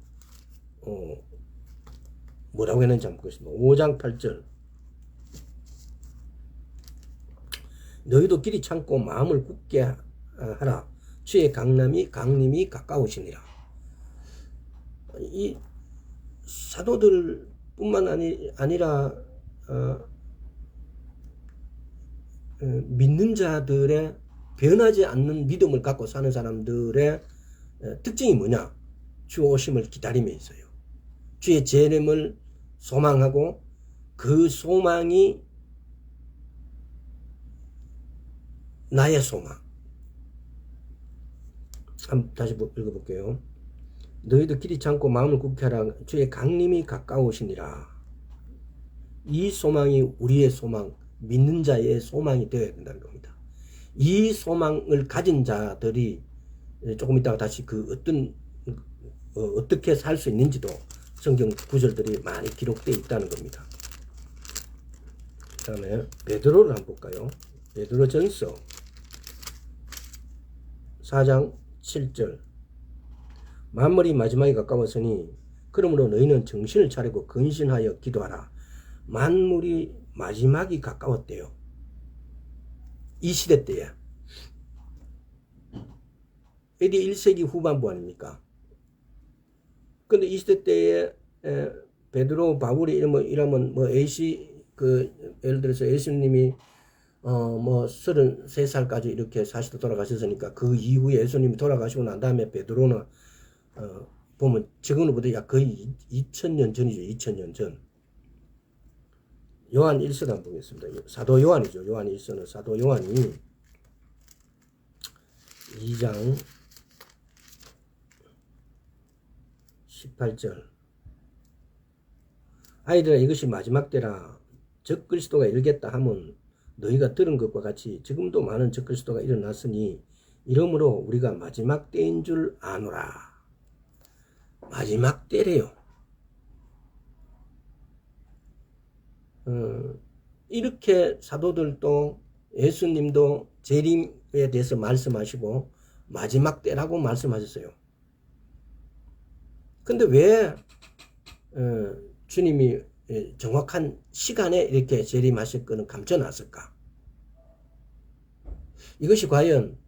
뭐라고 했는지 한번 보겠습니다. 5장 8절. 너희도 길이 참고 마음을 굳게 하라. 주의 강림이 가까우시니라. 이 사도들뿐만 아니라 믿는 자들의 변하지 않는 믿음을 갖고 사는 사람들의 특징이 뭐냐? 주 오심을 기다림에 있어요. 주의 재림을 소망하고 그 소망이 나의 소망. 한번 다시 읽어볼게요. 너희도 길이 참고 마음을 굳게 하라. 주의 강림이 가까우시니라. 이 소망이 우리의 소망, 믿는 자의 소망이 되어야 된다는 겁니다. 이 소망을 가진 자들이 조금 이따가 다시 어떻게 살 수 있는지도 성경 구절들이 많이 기록되어 있다는 겁니다. 그 다음에 베드로를 한번 볼까요? 베드로전서 4장 7절. 만물이 마지막에 가까웠으니 그러므로 너희는 정신을 차리고 근신하여 기도하라. 만물이 마지막이 가까웠대요. 이 시대 때에. AD 1세기 후반부 아닙니까? 근데 이 시대 때에 베드로, 바울이 이러면 예를 들어서 예수님이 33살까지 이렇게 사시도 돌아가셨으니까 그 이후에 예수님이 돌아가시고 난 다음에 베드로는 보면 지금으로부터 약 거의 2000년 전이죠. 2000년 전. 요한 1서도 한번 보겠습니다. 사도 요한이죠. 요한 1서는 사도 요한이 2장 18절. 아이들아 이것이 마지막 때라. 적그리스도가 일겠다 하면 너희가 들은 것과 같이 지금도 많은 적그리스도가 일어났으니 이러므로 우리가 마지막 때인 줄 아노라. 마지막 때래요. 이렇게 사도들도 예수님도 재림에 대해서 말씀하시고 마지막 때라고 말씀하셨어요. 근데 왜 주님이 정확한 시간에 이렇게 재림하실 거는 감춰놨을까? 이것이 과연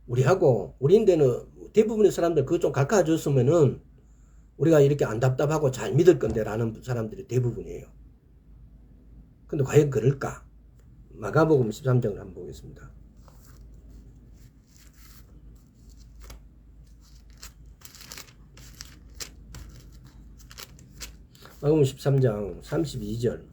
우리인데는 대부분의 사람들 그거 좀 가르쳐줬으면은 우리가 이렇게 안 답답하고 잘 믿을 건데 라는 사람들이 대부분이에요. 근데 과연 그럴까? 마가복음 13장을 한번 보겠습니다. 마가복음 13장 32절.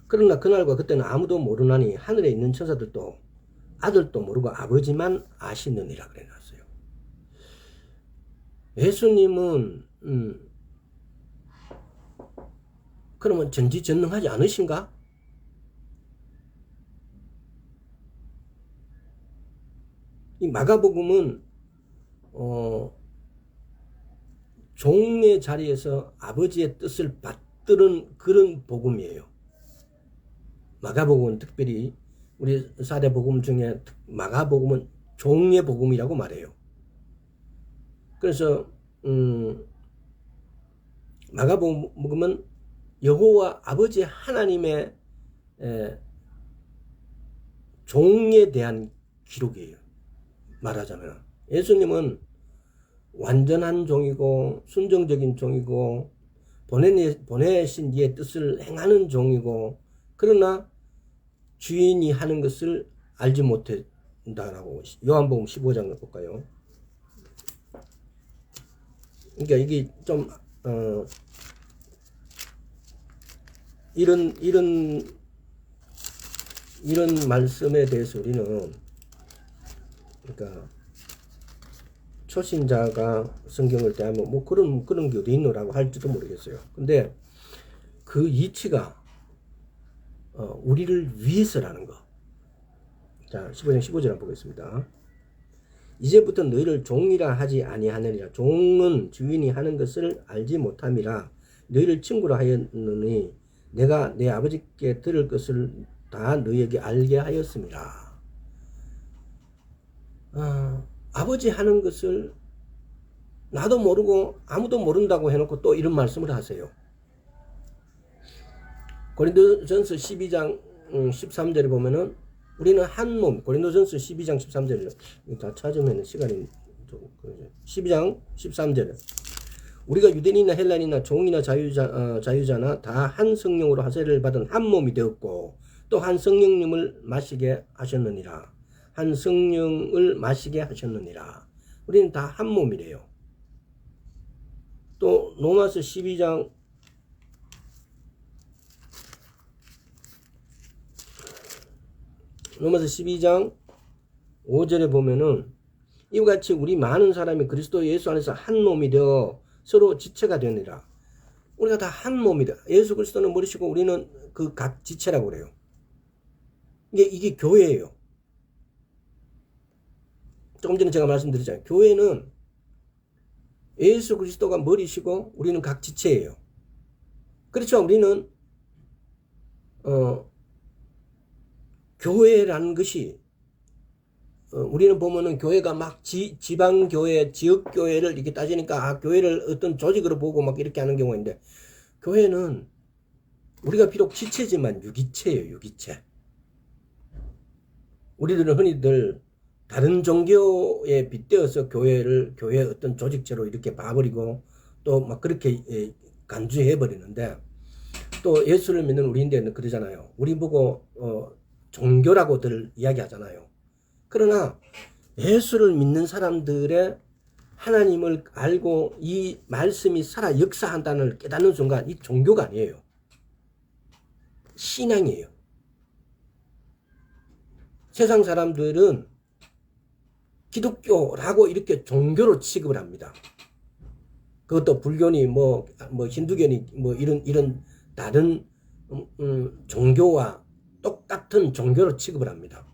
그러나 그날과 그때는 아무도 모르나니 하늘에 있는 천사들도 아들도 모르고 아버지만 아시느니라 그래 놨어요. 예수님은 그러면 전지전능하지 않으신가? 이 마가복음은 종의 자리에서 아버지의 뜻을 받드는 그런 복음이에요. 마가복음은 특별히 우리 4대 복음 중에 마가복음은 종의 복음이라고 말해요. 그래서 마가복음은 여호와 아버지 하나님의 종에 대한 기록이에요. 말하자면 예수님은 완전한 종이고 순종적인 종이고 보내신 이의 뜻을 행하는 종이고, 그러나 주인이 하는 것을 알지 못한다라고 요한복음 15장을 볼까요? 그러니까 이게 좀 이런 말씀에 대해서 우리는, 그러니까 초신자가 성경을 대하면 뭐 그런 게 어디 있노라고 할지도 모르겠어요. 근데 그 이치가 우리를 위해서라는 거. 자, 15장 15절 한번 보겠습니다. 이제부터 너희를 종이라 하지 아니하느니라. 종은 주인이 하는 것을 알지 못함이라. 너희를 친구라 하였느니 내가 내 아버지께 들을 것을 다 너희에게 알게 하였습니다. 아버지 하는 것을 나도 모르고 아무도 모른다고 해놓고 또 이런 말씀을 하세요. 고린도전서 12장 13절에 보면은 우리는 한 몸, 고린도전서 12장 13절에 다 찾으면 시간이 좀 12장 13절에 우리가 유대인이나 헬라인이나 종이나 자유자나 다 한 성령으로 하세를 받은 한 몸이 되었고 또 한 성령님을 마시게 하셨느니라. 한 성령을 마시게 하셨느니라. 우리는 다 한 몸이래요. 또 로마서 12장 5절에 보면은 이와 같이 우리 많은 사람이 그리스도 예수 안에서 한 몸이 되어 서로 지체가 되느니라. 우리가 다 한 몸이다. 예수 그리스도는 머리시고 우리는 그 각 지체라고 그래요. 이게 교회예요. 조금 전에 제가 말씀드렸잖아요. 교회는 예수 그리스도가 머리시고 우리는 각 지체예요. 그렇죠. 우리는 교회라는 것이 우리는 보면은 교회가 막 지방교회, 지역교회를 이렇게 따지니까 교회를 어떤 조직으로 보고 막 이렇게 하는 경우가 있는데, 교회는 우리가 비록 지체지만 유기체예요. 유기체. 우리들은 흔히들 다른 종교에 빗대어서 교회의 어떤 조직체로 이렇게 봐버리고 또 막 그렇게 간주해버리는데, 또 예수를 믿는 우리인데는 그러잖아요. 우리 보고 종교라고들 이야기하잖아요. 그러나 예수를 믿는 사람들의 하나님을 알고 이 말씀이 살아 역사한다는 걸 깨닫는 순간 이 종교가 아니에요. 신앙이에요. 세상 사람들은 기독교라고 이렇게 종교로 취급을 합니다. 그것도 불교니 뭐 힌두교니 뭐 이런 다른 종교와 똑같은 종교로 취급을 합니다.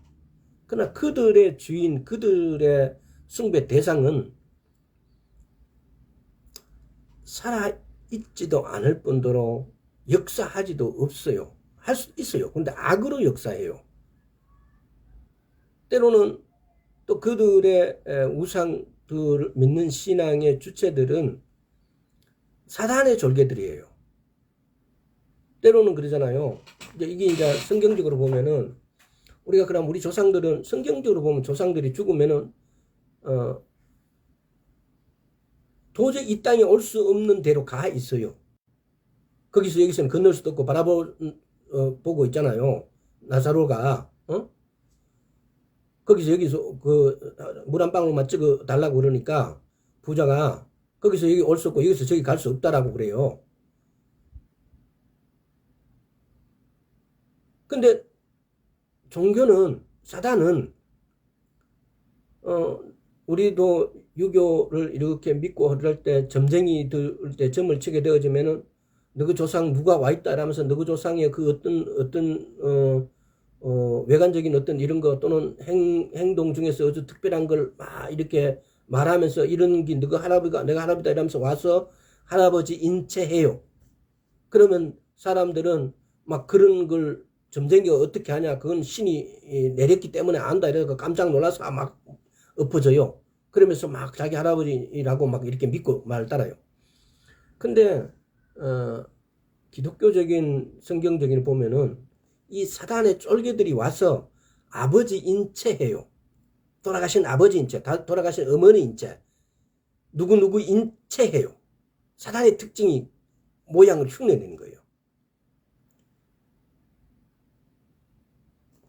그러나 그들의 주인, 그들의 숭배 대상은 살아있지도 않을 뿐더러 역사하지도 없어요. 할 수 있어요. 근데 악으로 역사해요. 때로는 또 그들의 우상들을 믿는 신앙의 주체들은 사단의 졸개들이에요. 때로는 그러잖아요. 이게 이제 성경적으로 보면은 우리가 그럼 우리 조상들은 성경적으로 보면 조상들이 죽으면은 도저히 이 땅에 올 수 없는 데로 가 있어요. 거기서 여기서는 건널 수도 없고 보고 있잖아요. 나사로가 거기서 여기서 그 물 한 방울만 찍어 달라고 그러니까 부자가 거기서 여기 올 수 없고 여기서 저기 갈 수 없다라고 그래요. 근데 종교는, 사단은 어, 우리도 유교를 이렇게 믿고 그럴 때 점쟁이 들 때 점을 치게 되어지면은 너그 조상 누가 와 있다 라면서 너그 조상의 그 외관적인 어떤 이런 거 또는 행동 중에서 아주 특별한 걸 막 이렇게 말하면서 이런 게 너가 할아버지가 내가 할아버지다 이러면서 와서 할아버지 인체해요. 그러면 사람들은 막 그런 걸 점쟁이가 어떻게 하냐 그건 신이 내렸기 때문에 안다 이래서 깜짝 놀라서 막 엎어져요. 그러면서 막 자기 할아버지라고 막 이렇게 믿고 말 따라요. 근데 기독교적인 성경적인 보면은 이 사단의 쫄개들이 와서 아버지 인체해요. 돌아가신 아버지 인체, 돌아가신 어머니 인체, 누구누구 인체해요. 사단의 특징이 모양을 흉내내는 거예요.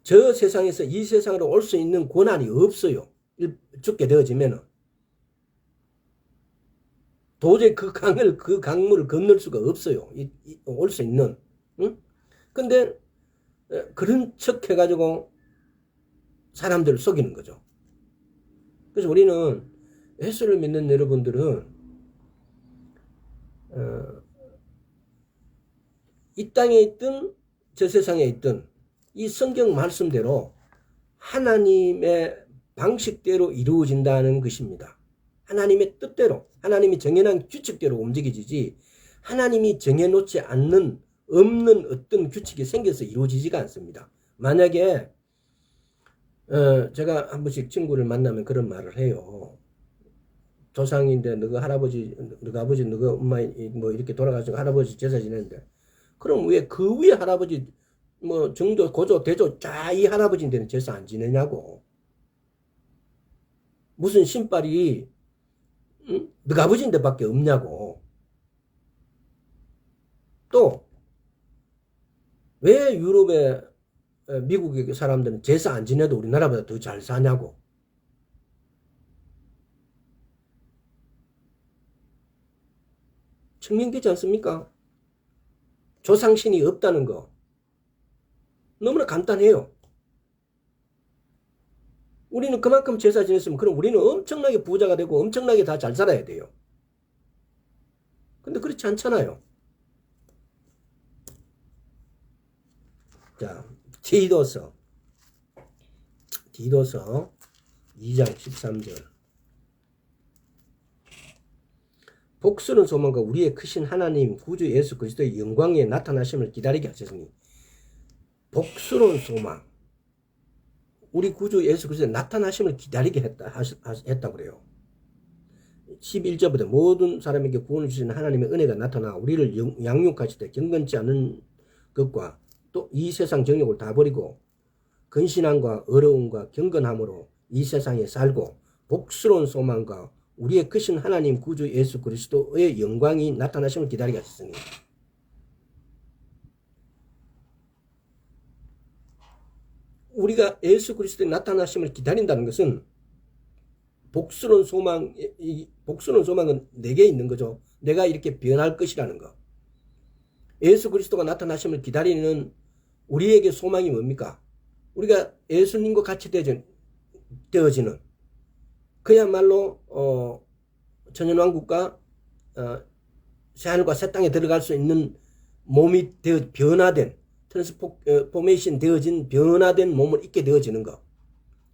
저 세상에서 이 세상으로 올 수 있는 권한이 없어요. 죽게 되어지면은. 도저히 그 강물을 건널 수가 없어요. 올 수 있는. 응? 근데 그런 척 해가지고 사람들을 속이는 거죠. 그래서 우리는 예수를 믿는 여러분들은 이 땅에 있든 저 세상에 있든 이 성경 말씀대로 하나님의 방식대로 이루어진다는 것입니다. 하나님의 뜻대로, 하나님이 정해놓은 규칙대로 움직이지 하나님이 정해놓지 않는 없는 어떤 규칙이 생겨서 이루어지지가 않습니다. 만약에 제가 한 번씩 친구를 만나면 그런 말을 해요. 조상인데 너가 할아버지, 너가 아버지, 너가 엄마 뭐 이렇게 돌아가시고 할아버지 제사 지내는데 그럼 왜 그 위에 할아버지 뭐 정조, 고조, 대조 쫙 이 할아버지인데는 제사 안 지내냐고. 무슨 신발이 응? 너가 아버지인데 밖에 없냐고. 또 왜 유럽의 미국의 사람들은 제사 안 지내도 우리나라보다 더 잘 사냐고. 증명되지 않습니까? 조상신이 없다는 거. 너무나 간단해요. 우리는 그만큼 제사 지냈으면 그럼 우리는 엄청나게 부자가 되고 엄청나게 다 잘 살아야 돼요. 근데 그렇지 않잖아요. 자, 디도서 2장 13절. 복수는 소망과 우리의 크신 하나님 구주 예수 그리스도의 영광에 나타나심을 기다리게 하셨으니 복수는 소망. 우리 구주 예수 그리스도의 나타나심을 기다리게 했다고 그래요. 11절부터 모든 사람에게 구원을 주시는 하나님의 은혜가 나타나 우리를 양육하실 때 경건치 않은 것과 또 이 세상 정욕을 다 버리고 근신함과 어려움과 경건함으로 이 세상에 살고 복스러운 소망과 우리의 크신 하나님 구주 예수 그리스도의 영광이 나타나심을 기다리게 하셨으니 우리가 예수 그리스도의 나타나심을 기다린다는 것은 복스러운 소망은 내게 있는 거죠. 내가 이렇게 변할 것이라는 거. 예수 그리스도가 나타나심을 기다리는 우리에게 소망이 뭡니까? 우리가 예수님과 같이 되어지는 그야말로 천연왕국과 새하늘과 새 땅에 들어갈 수 있는 몸이 변화된 트랜스포메이션 되어진 변화된 몸을 입게 되어지는 거.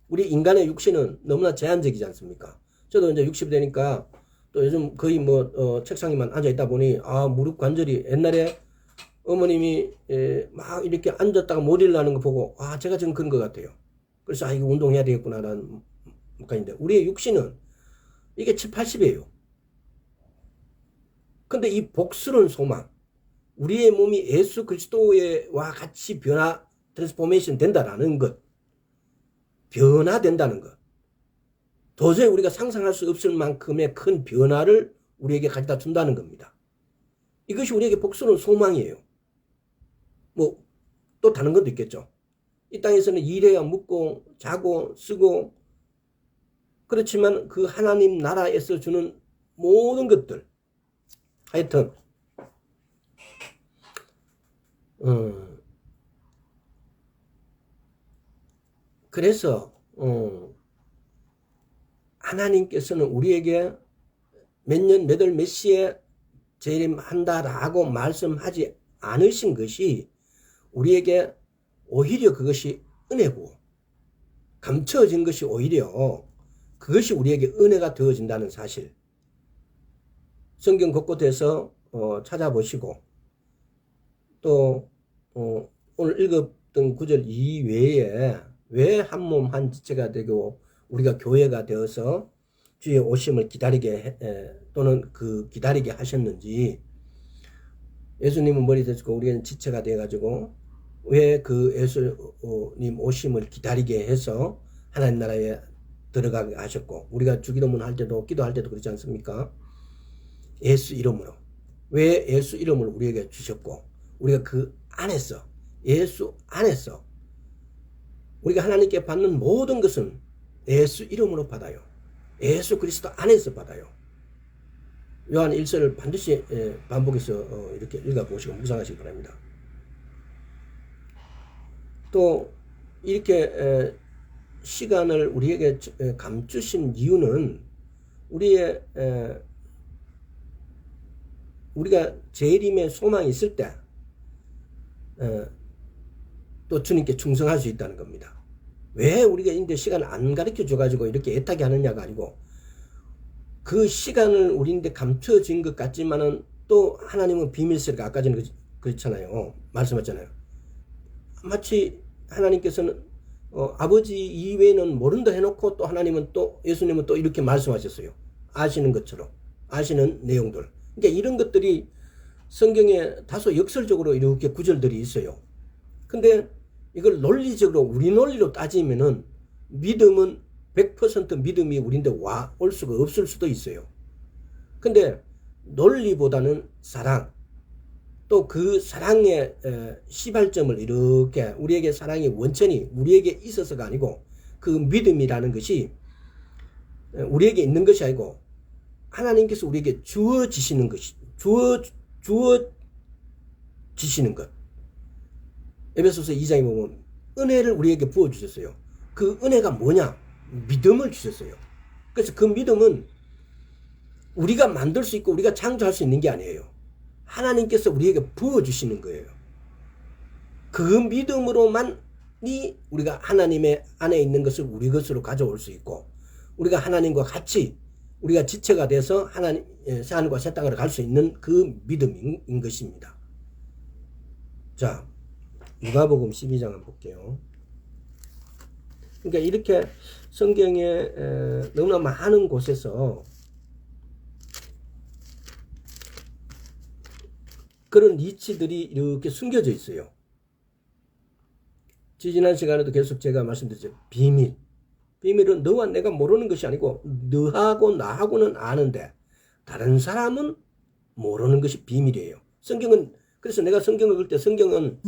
우리 인간의 육신은 너무나 제한적이지 않습니까? 저도 이제 60이 되니까 또 요즘 거의 책상에만 앉아 있다 보니 무릎 관절이 옛날에 어머님이 막 이렇게 앉았다가 못 일어나는 거 보고 제가 지금 그런 것 같아요. 그래서 이거 운동해야 되겠구나라는 것인데 우리의 육신은 이게 7, 80이에요. 근데 이 복스러운 소망, 우리의 몸이 예수 그리스도와 같이 트랜스포메이션 된다라는 것, 변화된다는 것, 도저히 우리가 상상할 수 없을 만큼의 큰 변화를 우리에게 가져다 준다는 겁니다. 이것이 우리에게 복스러운 소망이에요. 또 다른 것도 있겠죠. 이 땅에서는 일해야 먹고 자고 쓰고 그렇지만 그 하나님 나라에서 주는 모든 것들 하여튼 그래서 하나님께서는 우리에게 몇 년, 몇 월, 몇 시에 재림한다라고 말씀하지 않으신 것이 우리에게 오히려 그것이 은혜고, 감춰진 것이 오히려 그것이 우리에게 은혜가 되어진다는 사실. 성경 곳곳에서 찾아보시고, 또 오늘 읽었던 구절 이외에 왜 한 몸 한 지체가 되고 우리가 교회가 되어서 주의 오심을 기다리게 또는 기다리게 하셨는지, 예수님은 머리 되시고 우리는 지체가 되어가지고 왜 그 예수님 오심을 기다리게 해서 하나님 나라에 들어가게 하셨고, 우리가 주기도문 할 때도 기도할 때도 그렇지 않습니까? 예수 이름으로. 왜 예수 이름을 우리에게 주셨고, 우리가 그 안에서, 예수 안에서 우리가 하나님께 받는 모든 것은 예수 이름으로 받아요. 예수 그리스도 안에서 받아요. 요한 1서를 반드시 반복해서 이렇게 읽어보시고 묵상하시기 바랍니다. 또 이렇게 시간을 우리에게 감추신 이유는 우리가 재림의 소망이 있을 때 또 주님께 충성할 수 있다는 겁니다. 왜 우리가 인데 시간을 안 가르쳐 줘가지고 이렇게 애타게 하느냐가 아니고, 그 시간을 우리인데 감춰진 것 같지만은 또 하나님은 비밀스럽게, 아까 전에 그렇잖아요. 말씀하셨잖아요. 마치 하나님께서는 아버지 이외에는 모른다 해놓고 또 하나님은 또 예수님은 또 이렇게 말씀하셨어요. 아시는 것처럼, 아시는 내용들. 그러니까 이런 것들이 성경에 다소 역설적으로 이렇게 구절들이 있어요. 근데 이걸 논리적으로, 우리 논리로 따지면은 믿음은 100% 믿음이 우리인데 올 수가 없을 수도 있어요. 근데 논리보다는 사랑, 또 그 사랑의 시발점을 이렇게, 우리에게 사랑의 원천이 우리에게 있어서가 아니고, 그 믿음이라는 것이 우리에게 있는 것이 아니고 하나님께서 우리에게 주어지시는 것이, 주어지시는 것. 에베소서 2장에 보면 은혜를 우리에게 부어주셨어요. 그 은혜가 뭐냐? 믿음을 주셨어요. 그래서 그 믿음은 우리가 만들 수 있고 우리가 창조할 수 있는 게 아니에요. 하나님께서 우리에게 부어주시는 거예요. 그 믿음으로만이 우리가 하나님의 안에 있는 것을 우리 것으로 가져올 수 있고, 우리가 하나님과 같이 우리가 지체가 돼서 하늘과 새 땅으로 갈 수 있는 그 믿음인 것입니다. 자, 누가복음 12장 한번 볼게요. 그러니까 이렇게 성경에 너무나 많은 곳에서 그런 이치들이 이렇게 숨겨져 있어요. 지난 시간에도 계속 제가 말씀드렸죠. 비밀은 너와 내가 모르는 것이 아니고 너하고 나하고는 아는데 다른 사람은 모르는 것이 비밀이에요. 성경은, 그래서 내가 성경을 읽을 때 성경은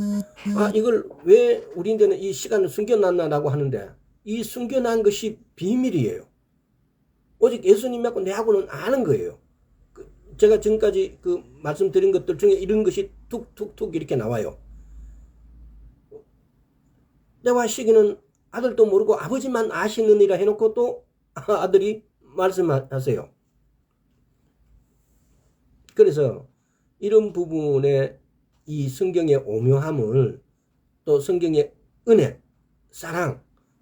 이걸 왜 우리한테는 이 시간을 숨겨놨나라고 하는데, 이 숨겨난 것이 비밀이에요. 오직 예수님하고 내하고는 아는 거예요. 제가 지금까지 말씀드린 것들 중에 이런 것이 툭툭툭 이렇게 나와요. 때와 시기는 아들도 모르고 아버지만 아시느니라 해놓고 또 아들이 말씀하세요. 그래서 이런 부분에 이 성경의 오묘함을, 또 성경의 은혜,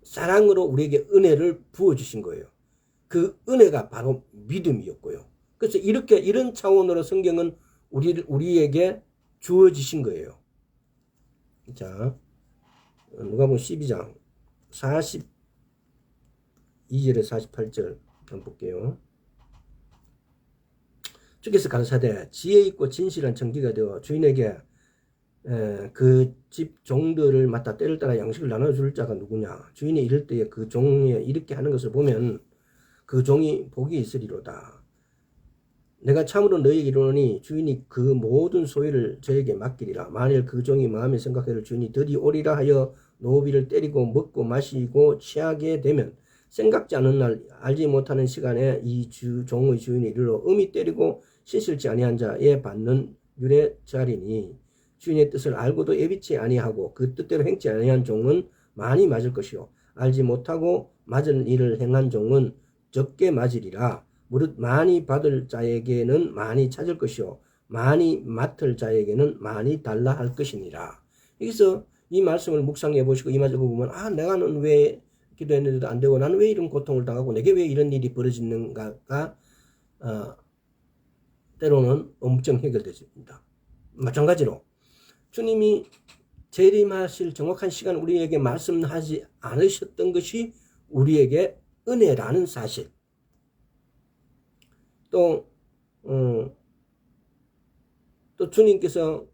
사랑으로 우리에게 은혜를 부어주신 거예요. 그 은혜가 바로 믿음이었고요. 그래서 이런 차원으로 성경은 우리에게 주어지신 거예요. 자, 누가복음 12장 42절에 48절 한번 볼게요. 주께서 가라사대 지혜 있고 진실한 청지가 되어 주인에게 그 집 종들을 맡아 때를 따라 양식을 나눠줄 자가 누구냐. 주인이 이럴 때에 그 종이 이렇게 하는 것을 보면 그 종이 복이 있으리로다. 내가 참으로 너희에게 이르노니 주인이 그 모든 소유를 저에게 맡기리라. 만일 그 종이 마음에 생각하기를 주인이 드디 오리라 하여 노비를 때리고 먹고 마시고 취하게 되면 생각지 않은 날 알지 못하는 시간에 이 종의 주인이 이르러 음이 때리고 씻을지 아니한 자에 받는 유례자리니, 주인의 뜻을 알고도 예비치 아니하고 그 뜻대로 행치 아니한 종은 많이 맞을 것이요 알지 못하고 맞은 일을 행한 종은 적게 맞으리라. 무릇 많이 받을 자에게는 많이 찾을 것이요 많이 맡을 자에게는 많이 달라 할 것이니라. 여기서 이 말씀을 묵상해 보시고 이 말씀을 보면 내가는 왜 기도했는데도 안 되고 나는 왜 이런 고통을 당하고 내게 왜 이런 일이 벌어지는가가 때로는 엄청 해결되십니다. 마찬가지로 주님이 재림하실 정확한 시간 우리에게 말씀하지 않으셨던 것이 우리에게 은혜라는 사실. 또 주님께서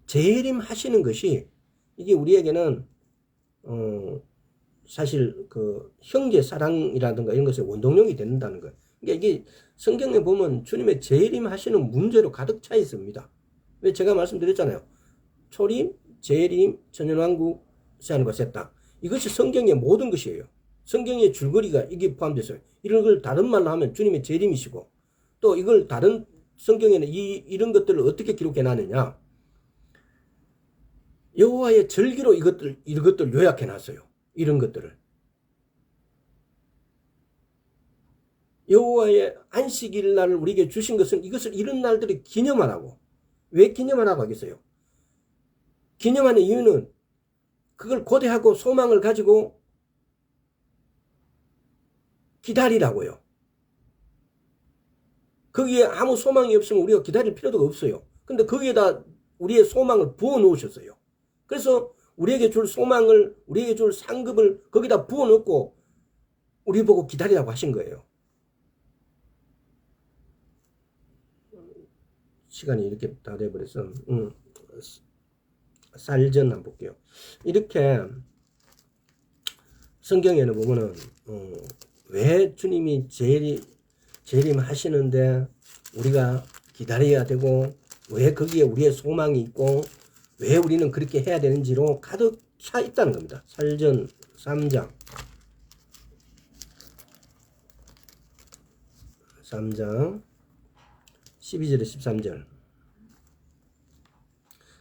재림하시는 것이 이게 우리에게는 사실 그 형제 사랑이라든가 이런 것의 원동력이 된다는 거예요. 그러니까 이게 성경에 보면 주님의 재림하시는 문제로 가득 차 있습니다. 왜 제가 말씀드렸잖아요. 초림, 재림, 천연왕국, 새하늘과 새 땅. 이것이 성경의 모든 것이에요. 성경의 줄거리가 이게 포함되어요. 이런 걸 다른 말로 하면 주님의 재림이시고 또 이걸 다른 성경에는 이런 것들을 어떻게 기록해 놨느냐. 여호와의 절기로 이것들 요약해 놨어요. 이런 것들을. 여호와의 안식일 날을 우리에게 주신 것은 이것을 이런 날들을 기념하라고. 왜 기념하라고 하겠어요? 기념하는 이유는 그걸 고대하고 소망을 가지고 기다리라고요. 거기에 아무 소망이 없으면 우리가 기다릴 필요도 없어요. 근데 거기에다 우리의 소망을 부어 놓으셨어요. 그래서 우리에게 줄 소망을, 우리에게 줄 상급을 거기다 부어 놓고 우리 보고 기다리라고 하신 거예요. 시간이 이렇게 다 돼버려서 쌀전 한번 볼게요. 이렇게 성경에는 보면은 왜 주님이 재림하시는데 우리가 기다려야 되고 왜 거기에 우리의 소망이 있고 왜 우리는 그렇게 해야 되는지로 가득 차 있다는 겁니다. 쌀전 3장 12절에 13절.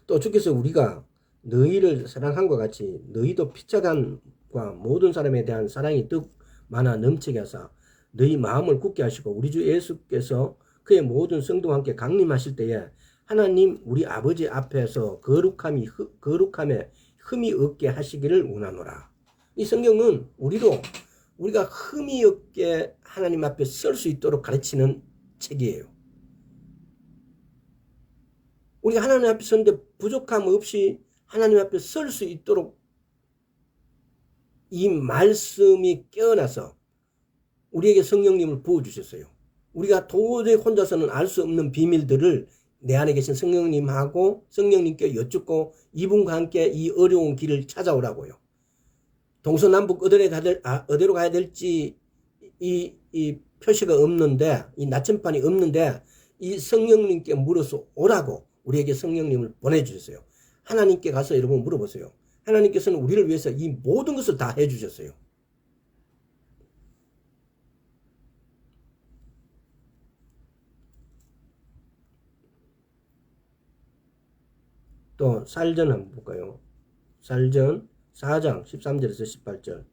또 주께서 우리가 너희를 사랑함과 같이 너희도 피차간과 모든 사람에 대한 사랑이 득 많아 넘치게 하사 너희 마음을 굳게 하시고 우리 주 예수께서 그의 모든 성도와 함께 강림하실 때에 하나님 우리 아버지 앞에서 거룩함에 흠이 없게 하시기를 원하노라. 이 성경은 우리가 흠이 없게 하나님 앞에 설 수 있도록 가르치는 책이에요. 우리가 하나님 앞에 서는데 부족함 없이 하나님 앞에 설 수 있도록 이 말씀이 깨어나서 우리에게 성령님을 부어주셨어요. 우리가 도저히 혼자서는 알 수 없는 비밀들을 내 안에 계신 성령님하고 성령님께 여쭙고 이분과 함께 이 어려운 길을 찾아오라고요. 동서남북 어디로 가야 될지 이 표시가 없는데 이 나침반이 없는데 이 성령님께 물어서 오라고 우리에게 성령님을 보내주셨어요. 하나님께 가서 여러분 물어보세요. 하나님께서는 우리를 위해서 이 모든 것을 다 해주셨어요. 또 쌀전 한번 볼까요? 쌀전 4장 13절에서 18절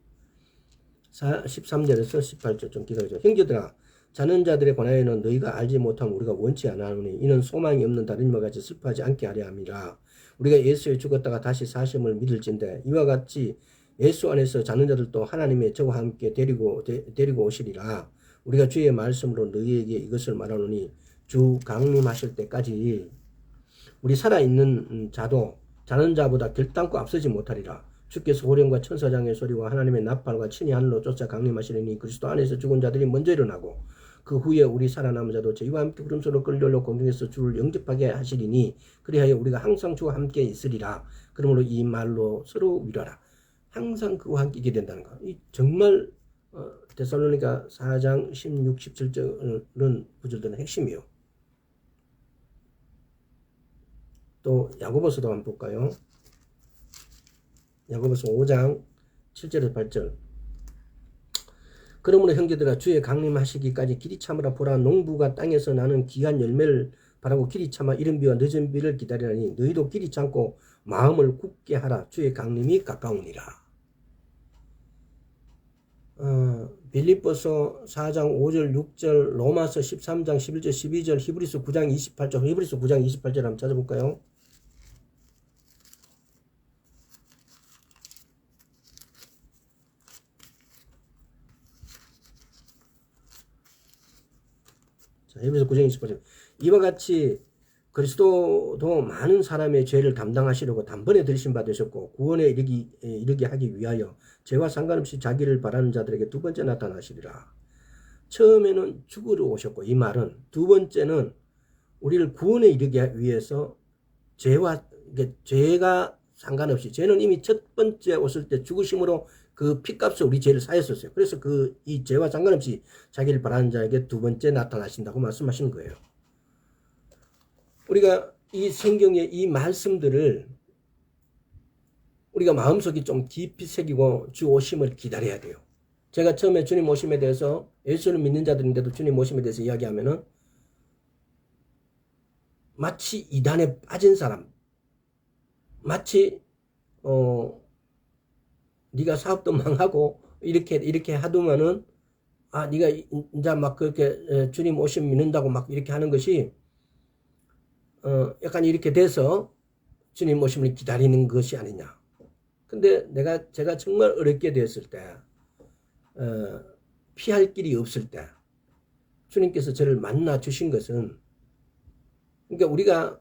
13절에서 18절 좀 기다려줘. 형제들아 자는 자들에 관하여는 너희가 알지 못하면 우리가 원치 않아하노니 이는 소망이 없는 다른 이와 같이 슬퍼하지 않게 하려 함이라. 우리가 예수에 죽었다가 다시 사심을 믿을진대 이와 같이 예수 안에서 자는 자들도 하나님의 저와 함께 데리고 오시리라. 우리가 주의 말씀으로 너희에게 이것을 말하노니 주 강림하실 때까지 우리 살아있는 자도 자는 자보다 결단코 앞서지 못하리라. 주께서 호령과 천사장의 소리와 하나님의 나팔과 친히 하늘로 쫓아 강림하시리니 그리스도 안에서 죽은 자들이 먼저 일어나고 그 후에 우리 살아남은 자도 저희와 함께 구름소로 끌려올라 공중에서 주를 영접하게 하시리니 그리하여 우리가 항상 주와 함께 있으리라. 그러므로 이 말로 서로 위로하라. 항상 그와 함께 있게 된다는 거. 이 정말 데살로니가 4장 16, 17절은 구절들은 핵심이에요. 또 야고보서도 한번 볼까요? 야고보서 5장 7절에서 8절. 그러므로 형제들아 주의 강림하시기까지 길이 참으라. 보라 농부가 땅에서 나는 귀한 열매를 바라고 길이 참아 이른 비와 늦은 비를 기다리라니 너희도 길이 참고 마음을 굳게 하라. 주의 강림이 가까우니라. 빌립보서 4장 5절 6절 로마서 13장 11절 12절 히브리서 9장 28절 히브리서 9장 28절 한번 찾아볼까요? 자, 히브리서 9장 28절 이와 같이 그리스도도 많은 사람의 죄를 담당하시려고 단번에 들이심 받으셨고 구원에 이르게 하기 위하여 죄와 상관없이 자기를 바라는 자들에게 두 번째 나타나시리라. 처음에는 죽으러 오셨고 이 말은 두 번째는 우리를 구원에 이르게 위해서 죄가 상관없이 죄는 이미 첫 번째 오실 때 죽으심으로 그 피값을 우리 죄를 사했었어요. 그래서 이 죄와 상관없이 자기를 바라는 자에게 두 번째 나타나신다고 말씀하신 거예요. 우리가 이 성경의 이 말씀들을 우리가 마음속에 좀 깊이 새기고 주 오심을 기다려야 돼요. 제가 처음에 주님 오심에 대해서 예수를 믿는 자들인데도 주님 오심에 대해서 이야기하면은 마치 이단에 빠진 사람, 마치 네가 사업도 망하고 이렇게 하더만은 네가 이제 막 그렇게 주님 오심 믿는다고 막 이렇게 하는 것이 약간 이렇게 돼서 주님 오심을 기다리는 것이 아니냐. 근데 제가 정말 어렵게 됐을 때, 피할 길이 없을 때, 주님께서 저를 만나 주신 것은, 그러니까 우리가,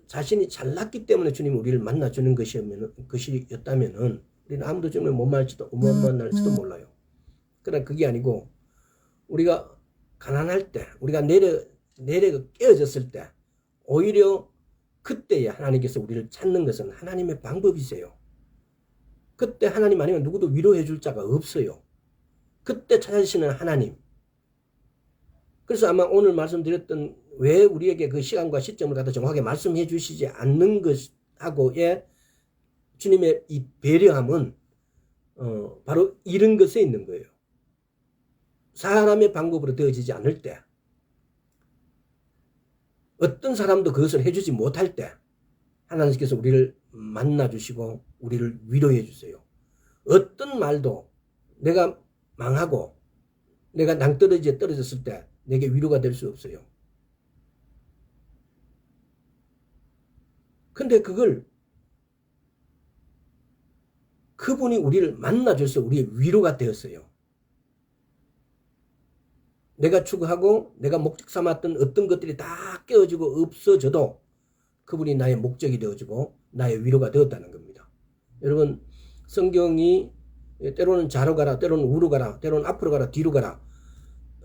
자신이 잘났기 때문에 주님이 우리를 만나 주는 것이었다면은, 우리는 아무도 주님을 못 만날지도 몰라요. 그러나 그게 아니고, 우리가 가난할 때, 우리가 내려가 깨어졌을 때, 오히려 그때에 하나님께서 우리를 찾는 것은 하나님의 방법이세요. 그때 하나님 아니면 누구도 위로해 줄 자가 없어요. 그때 찾으시는 하나님. 그래서 아마 오늘 말씀드렸던 왜 우리에게 그 시간과 시점을 갖다 정확하게 말씀해 주시지 않는 것하고의 주님의 이 배려함은 바로 이런 것에 있는 거예요. 사람의 방법으로 되어지지 않을 때, 어떤 사람도 그것을 해주지 못할 때 하나님께서 우리를 만나주시고 우리를 위로해 주세요. 어떤 말도 내가 망하고 내가 낭떠러지에 떨어졌을 때 내게 위로가 될 수 없어요. 근데 그분이 우리를 만나줘서 우리의 위로가 되었어요. 내가 추구하고 내가 목적 삼았던 어떤 것들이 다 깨어지고 없어져도 그분이 나의 목적이 되어지고 나의 위로가 되었다는 겁니다. 여러분, 성경이 때로는 좌로 가라, 때로는 우로 가라, 때로는 앞으로 가라, 뒤로 가라,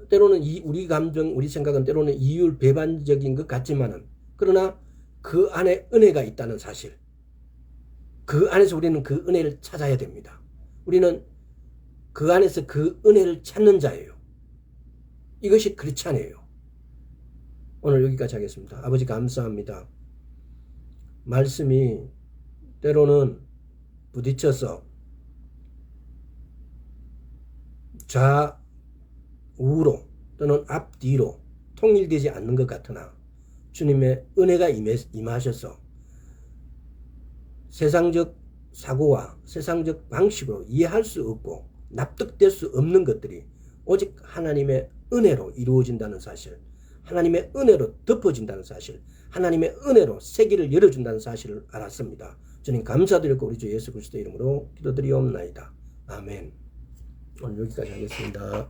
때로는 우리 감정, 우리 생각은 때로는 이율 배반적인 것 같지만은, 그러나 그 안에 은혜가 있다는 사실, 그 안에서 우리는 그 은혜를 찾아야 됩니다. 우리는 그 안에서 그 은혜를 찾는 자예요. 이것이 크리스찬이에요. 오늘 여기까지 하겠습니다. 아버지 감사합니다. 말씀이 때로는 부딪혀서 좌우로 또는 앞뒤로 통일되지 않는 것 같으나 주님의 은혜가 임하셔서 세상적 사고와 세상적 방식으로 이해할 수 없고 납득될 수 없는 것들이 오직 하나님의 은혜로 이루어진다는 사실, 하나님의 은혜로 덮어진다는 사실, 하나님의 은혜로 세계를 열어준다는 사실을 알았습니다. 주님 감사드리고 우리 주 예수 그리스도 이름으로 기도드리옵나이다. 아멘. 오늘 여기까지 하겠습니다.